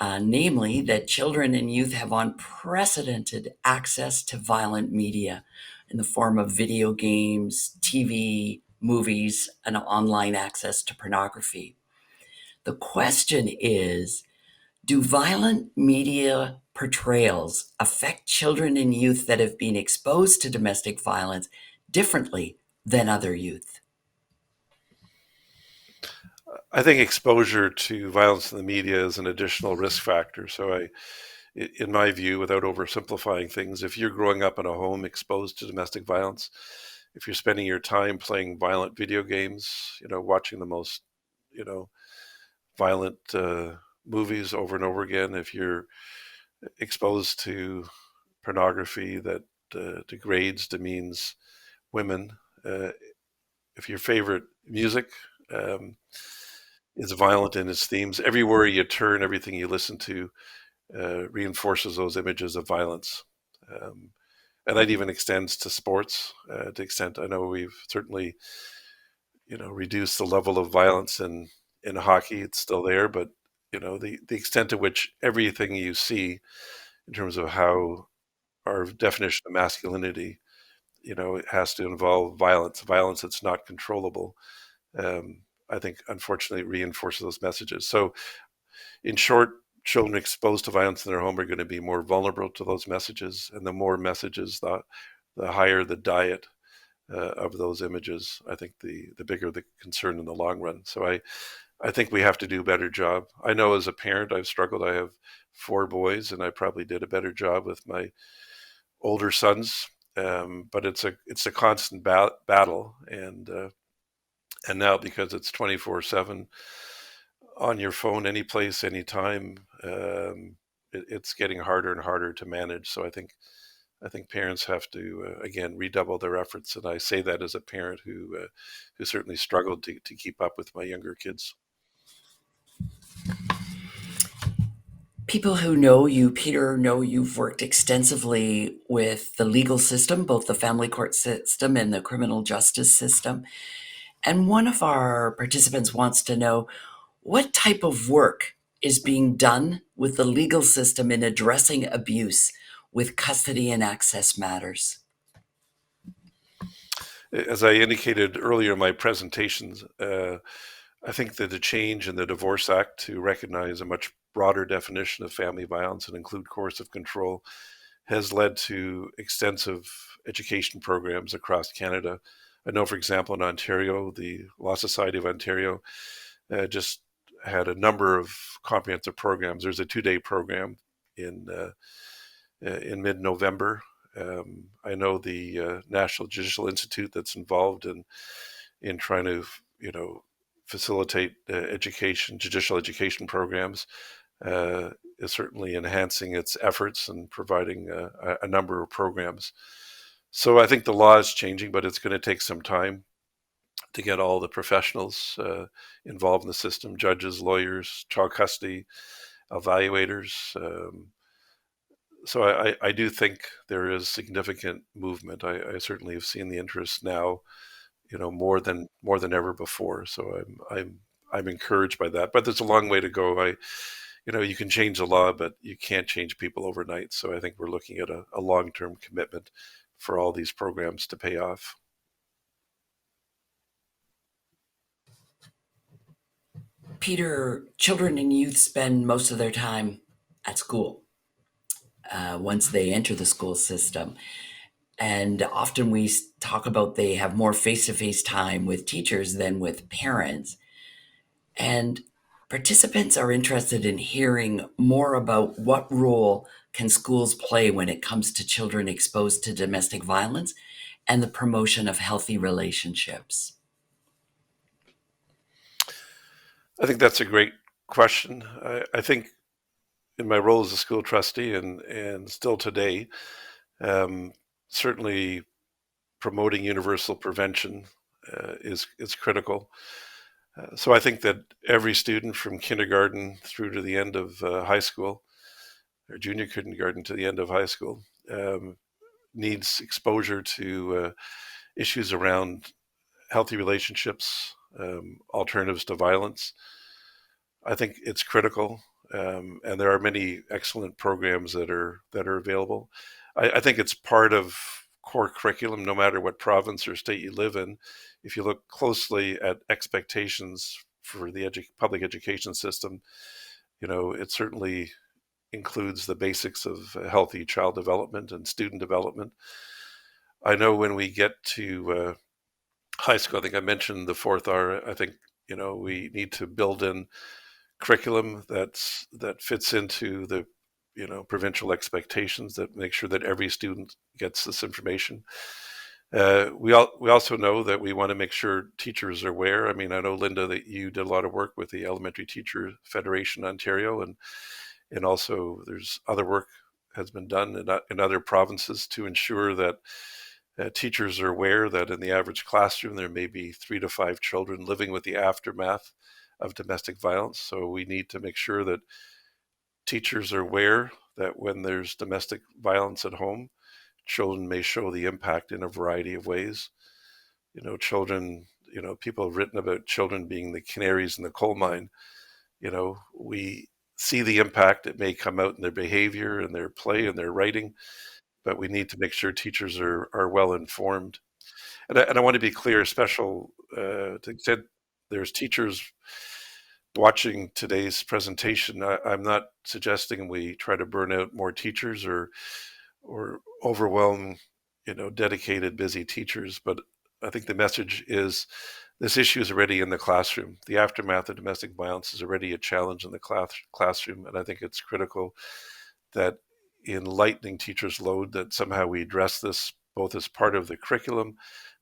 namely that children and youth have unprecedented access to violent media in the form of video games, TV, movies, and online access to pornography. The question is, do violent media portrayals affect children and youth that have been exposed to domestic violence differently than other youth? I think exposure to violence in the media is an additional risk factor. So in my view, without oversimplifying things, if you're growing up in a home exposed to domestic violence, if you're spending your time playing violent video games, watching the most, violent movies over and over again, if you're exposed to pornography that degrades, demeans women, if your favorite music is violent in its themes, everywhere you turn, everything you listen to reinforces those images of violence. And that even extends to sports, to the extent I know we've certainly, reduced the level of violence in hockey. It's still there, but the extent to which everything you see in terms of how our definition of masculinity, it has to involve violence that's not controllable. I think unfortunately it reinforces those messages. So in short, children exposed to violence in their home are going to be more vulnerable to those messages, and the more messages, the higher the diet of those images. I think the bigger the concern in the long run. So I think we have to do a better job. I know as a parent I've struggled. I have 4 boys, and I probably did a better job with my older sons. But it's a constant battle, and now because it's 24/7 on your phone, any place, anytime, it's getting harder and harder to manage. So I think parents have to again redouble their efforts, and I say that as a parent who certainly struggled to keep up with my younger kids. People who know you, Peter, know you've worked extensively with the legal system, both the family court system and the criminal justice system. And one of our participants wants to know what type of work is being done with the legal system in addressing abuse with custody and access matters. As I indicated earlier in my presentations, I think that the change in the Divorce Act to recognize a much broader definition of family violence and include coercive control has led to extensive education programs across Canada I know, for example, in Ontario, the Law Society of Ontario just had a number of comprehensive programs. There's a 2-day program in mid-November. I know the National Judicial Institute that's involved in trying to, facilitate judicial education programs, is certainly enhancing its efforts and providing a number of programs. So I think the law is changing, but it's going to take some time to get all the professionals involved in the system: judges, lawyers, child custody, evaluators. So I do think there is significant movement. I certainly have seen the interest now, more than ever before. So I'm encouraged by that. But there's a long way to go. You can change the law, but you can't change people overnight. So I think we're looking at a long-term commitment for all these programs to pay off. Peter, children and youth spend most of their time at school once they enter the school system. And often we talk about they have more face-to-face time with teachers than with parents. And participants are interested in hearing more about what role can schools play when it comes to children exposed to domestic violence and the promotion of healthy relationships. I think that's a great question. I think in my role as a school trustee and still today, certainly promoting universal prevention is critical. So I think that every student from kindergarten through to the end of high school, or junior kindergarten to the end of high school, needs exposure to issues around healthy relationships, alternatives to violence. I think it's critical, and there are many excellent programs that are available. I think it's part of core curriculum, no matter what province or state you live in. If you look closely at expectations for the public education system, it certainly includes the basics of healthy child development and student development. I know when we get to high school, I think I mentioned the fourth R. I think we need to build in curriculum that fits into the provincial expectations, that make sure that every student gets this information. We also know that we want to make sure teachers are aware. I mean, I know, Linda, that you did a lot of work with the Elementary Teacher Federation Ontario, and also there's other work has been done in other provinces to ensure that teachers are aware that in the average classroom there may be 3 to 5 children living with the aftermath of domestic violence. So we need to make sure that teachers are aware that when there's domestic violence at home, children may show the impact in a variety of ways. Children, people have written about children being the canaries in the coal mine. We see the impact. It may come out in their behavior and their play and their writing, but we need to make sure teachers are well informed. And I want to be clear, to the extent there's teachers watching today's presentation, I'm not suggesting we try to burn out more teachers or overwhelm, dedicated, busy teachers. But I think the message is this issue is already in the classroom. The aftermath of domestic violence is already a challenge in the classroom. And I think it's critical that in lightening teachers' load, that somehow we address this both as part of the curriculum,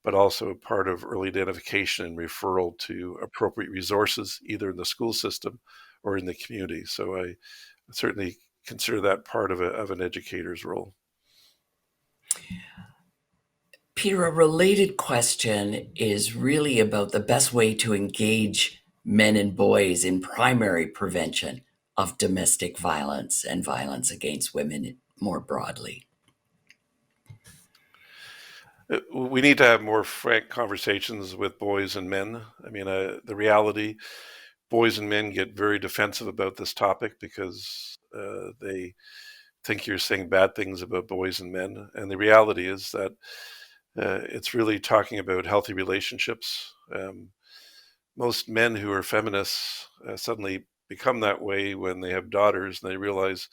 but also part of early identification and referral to appropriate resources, either in the school system or in the community. So I certainly consider that part of an educator's role. Peter, a related question is really about the best way to engage men and boys in primary prevention of domestic violence and violence against women more broadly. We need to have more frank conversations with boys and men. I mean, the reality, boys and men get very defensive about this topic because they think you're saying bad things about boys and men. And the reality is that it's really talking about healthy relationships. Most men who are feminists suddenly become that way when they have daughters and they realize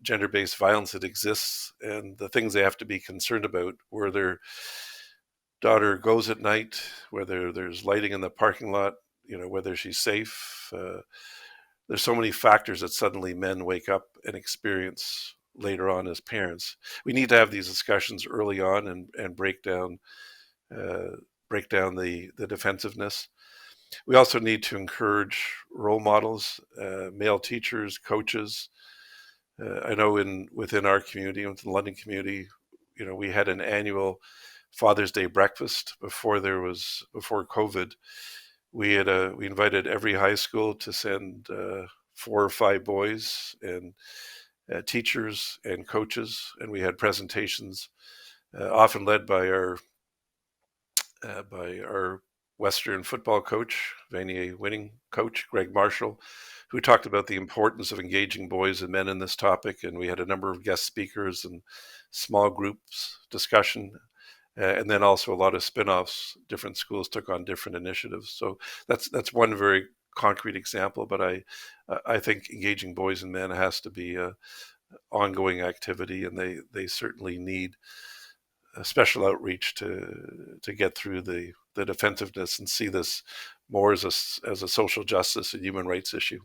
gender-based violence that exists and the things they have to be concerned about, where their daughter goes at night, whether there's lighting in the parking lot, whether she's safe. There's so many factors that suddenly men wake up and experience later on as parents. We need to have these discussions early on and break down the defensiveness. We also need to encourage role models, male teachers, coaches. I know within our community, within the London community, we had an annual Father's Day breakfast before COVID. We invited every high school to send 4 or 5 boys and teachers and coaches, and we had presentations, often led by our Western football coach, Vanier winning coach, Greg Marshall, who talked about the importance of engaging boys and men in this topic. And we had a number of guest speakers and small groups discussion. And then also a lot of spin-offs. Different schools took on different initiatives. So that's one very concrete example. But I think engaging boys and men has to be an ongoing activity, and they certainly need a special outreach to get through the defensiveness and see this more as a social justice and human rights issue.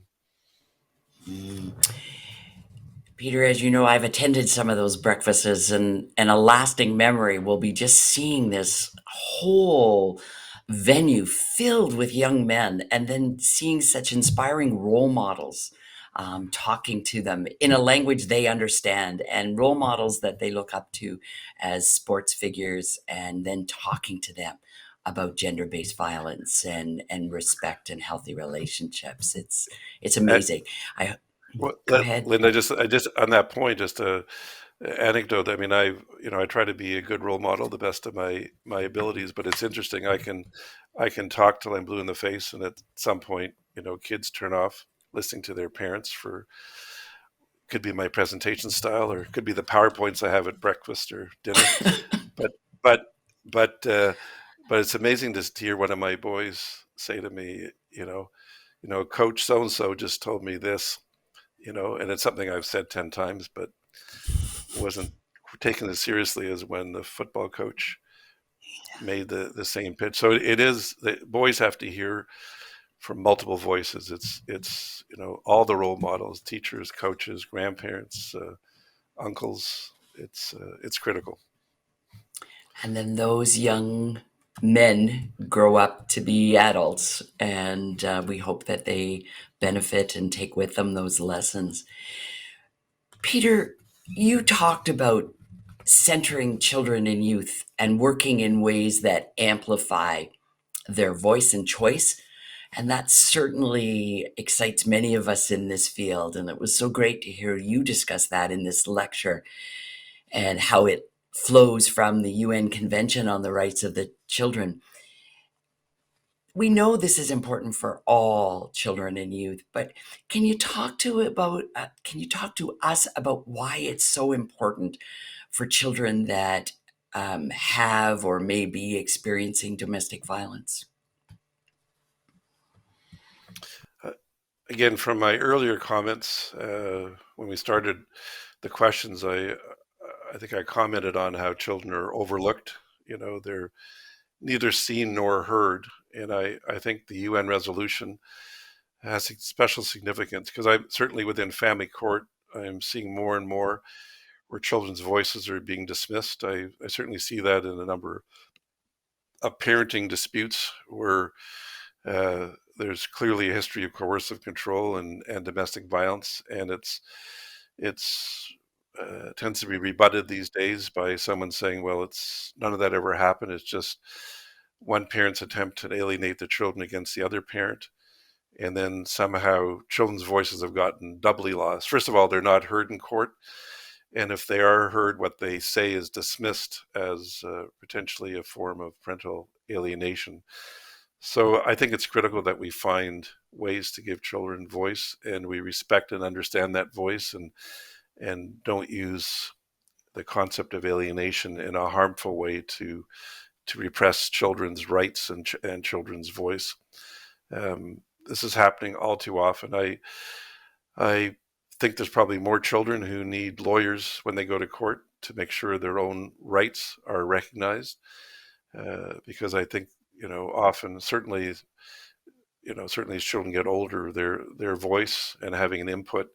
Peter, as you know, I've attended some of those breakfasts, and a lasting memory will be just seeing this whole venue filled with young men, and then seeing such inspiring role models, talking to them in a language they understand, and role models that they look up to as sports figures, and then talking to them about gender-based violence and respect and healthy relationships. It's amazing. Go ahead, Linda. Just on that point, just a anecdote. I mean, I try to be a good role model, the best of my abilities. But it's interesting. I can talk till I'm blue in the face, and at some point, kids turn off listening to their parents. Could be my presentation style, or it could be the PowerPoints I have at breakfast or dinner. but it's amazing to hear one of my boys say to me, Coach so and so just told me this. And it's something I've said 10 times, but wasn't taken as seriously as when the football coach made the same pitch. So it is that boys have to hear from multiple voices. It's all the role models, teachers, coaches, grandparents, uncles. It's critical. And then those young men grow up to be adults, and we hope that they benefit and take with them those lessons. Peter, you talked about centering children and youth and working in ways that amplify their voice and choice. And that certainly excites many of us in this field. And it was so great to hear you discuss that in this lecture, and how it flows from the UN Convention on the Rights of the Children. We know this is important for all children and youth, but can you talk to us about why it's so important for children that have or may be experiencing domestic violence? Again, from my earlier comments, when we started the questions, I think I commented on how children are overlooked. They're neither seen nor heard. And I think the UN resolution has special significance, because I'm certainly within family court, I'm seeing more and more where children's voices are being dismissed. I certainly see that in a number of parenting disputes where there's clearly a history of coercive control and domestic violence, and it tends to be rebutted these days by someone saying, well, it's none of that ever happened. It's just one parent's attempt to alienate the children against the other parent. And then somehow children's voices have gotten doubly lost. First of all, they're not heard in court. And if they are heard, what they say is dismissed as potentially a form of parental alienation. So I think it's critical that we find ways to give children voice, and we respect and understand that voice, and don't use the concept of alienation in a harmful way to repress children's rights and children's voice. This is happening all too often. I think there's probably more children who need lawyers when they go to court to make sure their own rights are recognized. because I think, often, certainly as children get older, their voice and having an input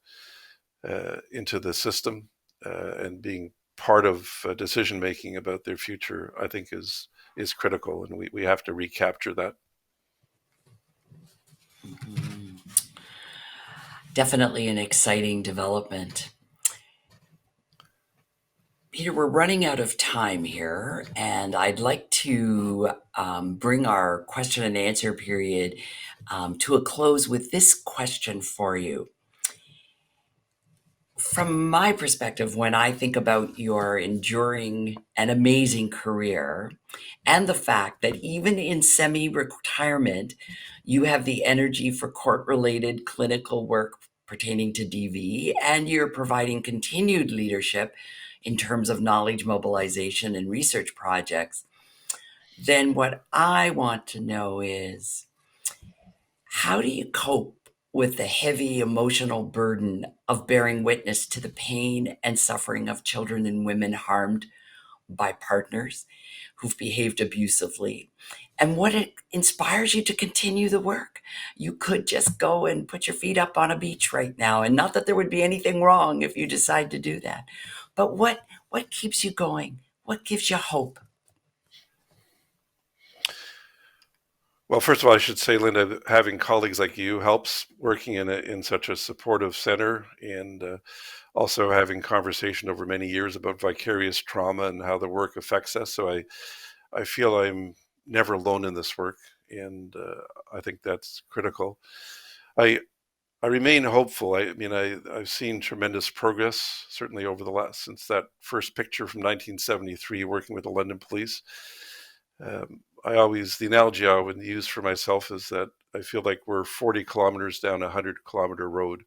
into the system and being part of decision making about their future, I think is critical, and we have to recapture that. Mm-hmm. Definitely an exciting development. Peter, we're running out of time here, and I'd like to bring our question and answer period to a close with this question for you. From my perspective, when I think about your enduring and amazing career, and the fact that even in semi-retirement, you have the energy for court-related clinical work pertaining to DV, and you're providing continued leadership in terms of knowledge mobilization and research projects, then what I want to know is, how do you cope with the heavy emotional burden of bearing witness to the pain and suffering of children and women harmed by partners who've behaved abusively? And what it inspires you to continue the work? You could just go and put your feet up on a beach right now, and not that there would be anything wrong if you decide to do that. But what keeps you going? What gives you hope? Well, first of all, I should say, Linda, having colleagues like you helps. Working in such a supportive center, and also having conversation over many years about vicarious trauma and how the work affects us. So I feel I'm never alone in this work, and I think that's critical. I remain hopeful. I've seen tremendous progress, certainly over since that first picture from 1973, working with the London police. The analogy I would use for myself is that I feel like we're 40 kilometers down a 100-kilometer road.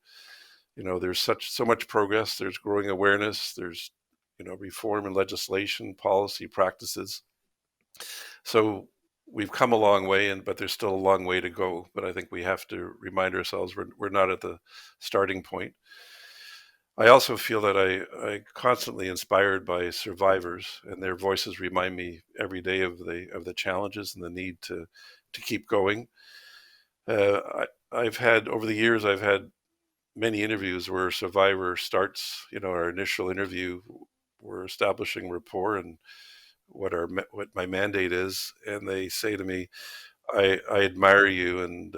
There's so much progress. There's growing awareness. There's, reform in legislation, policy, practices. So we've come a long way, but there's still a long way to go. But I think we have to remind ourselves we're not at the starting point. I also feel that I constantly inspired by survivors, and their voices remind me every day of the challenges and the need to keep going. Over the years, I've had many interviews where a survivor starts, our initial interview, we're establishing rapport and what my mandate is, and they say to me, I admire you, and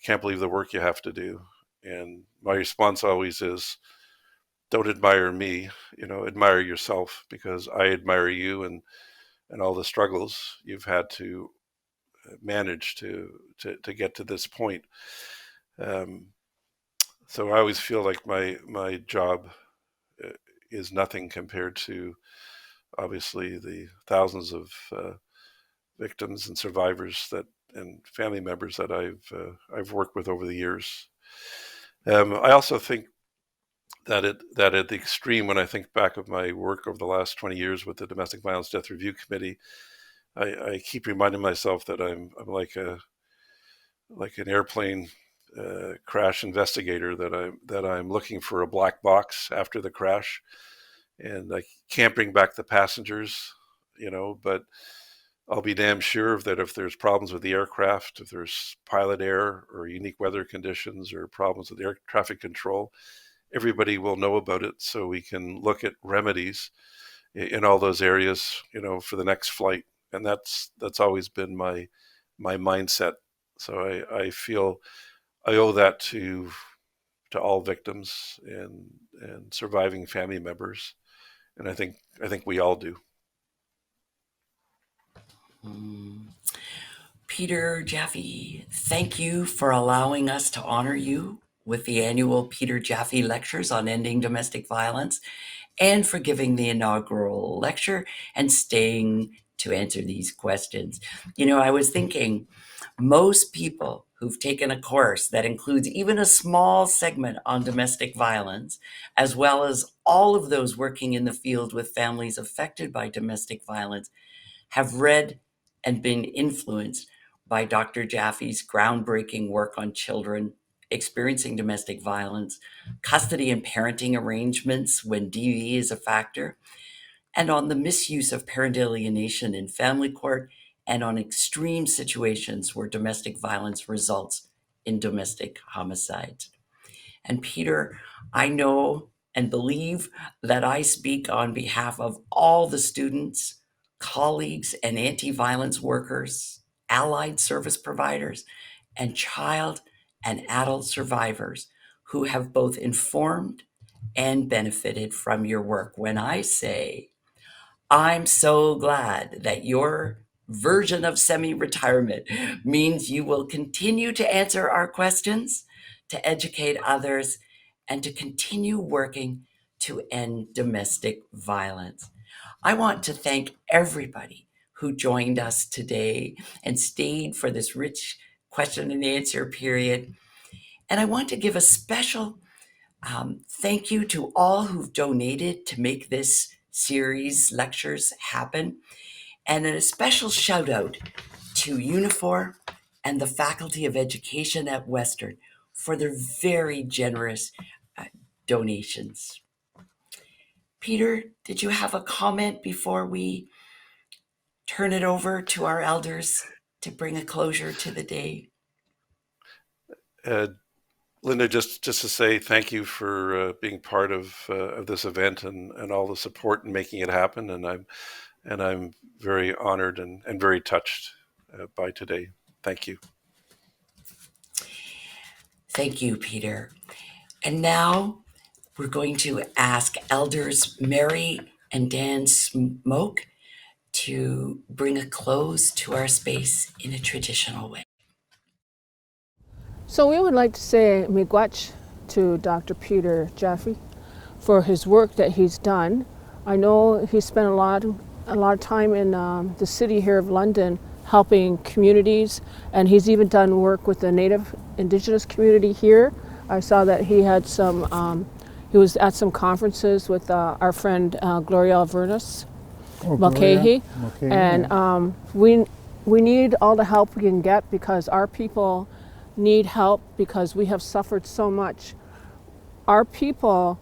can't believe the work you have to do. And my response always is, don't admire me, admire yourself, because I admire you and all the struggles you've had to manage to get to this point. So I always feel like my job is nothing compared to, obviously, the thousands of victims and survivors and family members that I've worked with over the years. I also think that at the extreme, when I think back of my work over the last 20 years with the Domestic Violence Death Review Committee, I keep reminding myself that I'm like an airplane crash investigator, that I'm looking for a black box after the crash, and I can't bring back the passengers, but I'll be damn sure that if there's problems with the aircraft, if there's pilot error or unique weather conditions or problems with air traffic control, everybody will know about it, so we can look at remedies in all those areas, for the next flight. And that's always been my mindset. So I feel I owe that to all victims and surviving family members, and I think we all do. Peter Jaffe, thank you for allowing us to honor you with the annual Peter Jaffe Lectures on ending domestic violence, and for giving the inaugural lecture and staying to answer these questions. I was thinking, most people who've taken a course that includes even a small segment on domestic violence, as well as all of those working in the field with families affected by domestic violence, have read and been influenced by Dr. Jaffe's groundbreaking work on children experiencing domestic violence, custody and parenting arrangements when DV is a factor, and on the misuse of parent alienation in family court, and on extreme situations where domestic violence results in domestic homicide. And Peter, I know and believe that I speak on behalf of all the students, colleagues, and anti-violence workers, allied service providers, and child and adult survivors who have both informed and benefited from your work when I say, I'm so glad that your version of semi-retirement means you will continue to answer our questions, to educate others, and to continue working to end domestic violence. I want to thank everybody who joined us today and stayed for this rich question and answer period. And I want to give a special thank you to all who've donated to make this series lectures happen. And a special shout out to Unifor and the Faculty of Education at Western for their very generous donations. Peter, did you have a comment before we turn it over to our elders to bring a closure to the day? Linda, just to say thank you for being part of this event and all the support in making it happen. And I'm very honored and very touched by today. Thank you. Thank you, Peter. And now we're going to ask Elders Mary and Dan Smoke to bring a close to our space in a traditional way. So we would like to say miigwech to Dr. Peter Jaffe for his work that he's done. I know he spent a lot of time in the city here of London helping communities, and he's even done work with the Native Indigenous community here. I saw that he had he was at some conferences with our friend Gloria Alvernus Mulcahy, and we need all the help we can get because our people need help because we have suffered so much. Our people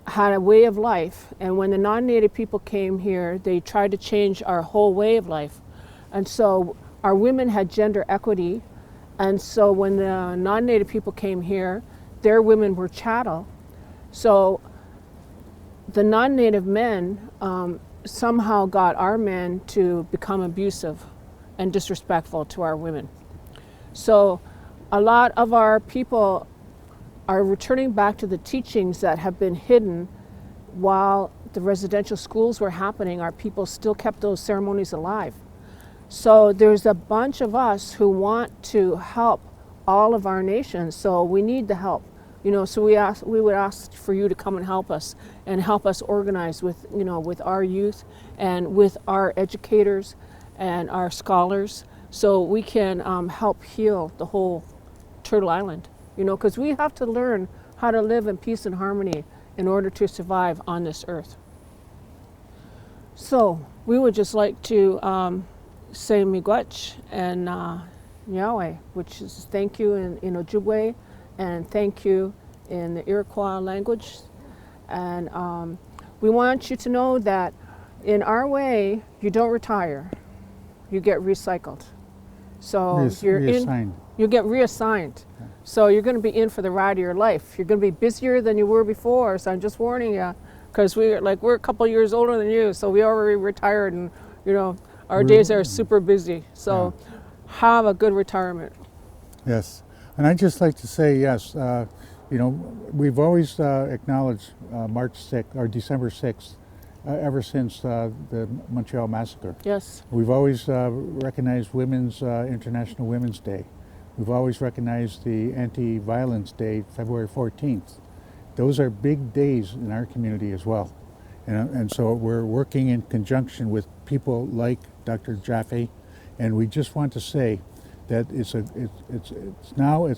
had a way of life, and when the non-Native people came here, they tried to change our whole way of life. And so our women had gender equity, and so when the non-Native people came here, their women were chattel. So the non-Native men somehow got our men to become abusive and disrespectful to our women. So a lot of our people are returning back to the teachings that have been hidden while the residential schools were happening. Our people still kept those ceremonies alive. So there's a bunch of us who want to help all of our nations, so we need the help. So we would ask for you to come and help us organize with, with our youth and with our educators and our scholars, so we can help heal the whole Turtle Island, because we have to learn how to live in peace and harmony in order to survive on this earth. So we would just like to say miigwech and Yahweh, which is thank you in Ojibwe, and thank you in the Iroquois language. And we want you to know that in our way, you don't retire, you get recycled. So you get reassigned. So you're going to be in for the ride of your life. You're going to be busier than you were before, so I'm just warning you, because we're a couple years older than you, so we already retired, and our days are super busy. So have a good retirement. Yes, and I'd just like to say yes. We've always acknowledged March 6th or December 6th ever since the Montreal massacre. Yes. We've always recognized International Women's Day. We've always recognized the Anti-Violence Day, February 14th. Those are big days in our community as well. And so we're working in conjunction with people like Dr. Jaffe, and we just want to say that it's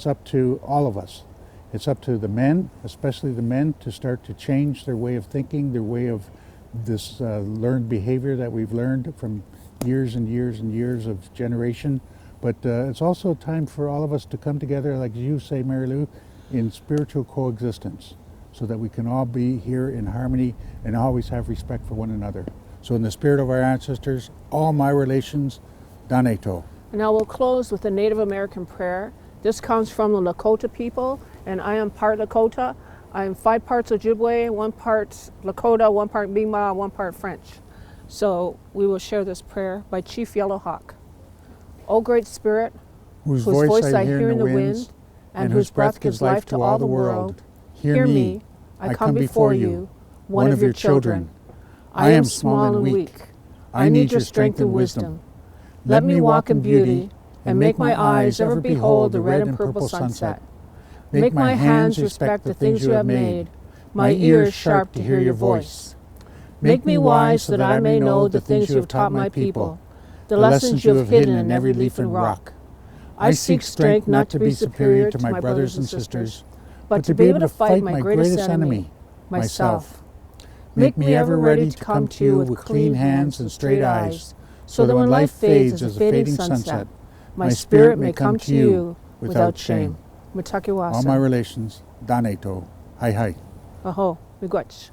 up to all of us. It's up to the men, especially the men, to start to change their way of thinking, their way of this learned behavior that we've learned from years and years and years of generation. But it's also time for all of us to come together, like you say, Mary Lou, in spiritual coexistence, so that we can all be here in harmony and always have respect for one another. So in the spirit of our ancestors, all my relations, Daneto. And I will close with a Native American prayer. This comes from the Lakota people, and I am part Lakota. I am 5 parts Ojibwe, 1 part Lakota, 1 part Mi'kmaq, 1 part French. So we will share this prayer by Chief Yellowhawk. O Great Spirit, whose voice I hear in the wind, and whose breath gives life to all the world, hear me, I come before you, one of your children. I am small and weak. I need your strength and wisdom. Let me walk in beauty, and make my eyes ever behold the red and purple sunset. Make my hands respect the things you have made, my ears sharp to hear your voice. Make me wise so that I may know the things you have taught my people, the lessons you have hidden in every leaf and rock. I seek strength not to be superior to my brothers and sisters, but to be able to fight my greatest enemy, myself. Make me ever ready to come to you with clean hands and straight eyes, so that when life fades as a fading sunset, my spirit may come to you without shame. Mitakiwasa. All my relations, Daneto. Hi hi. Aho, miigwech.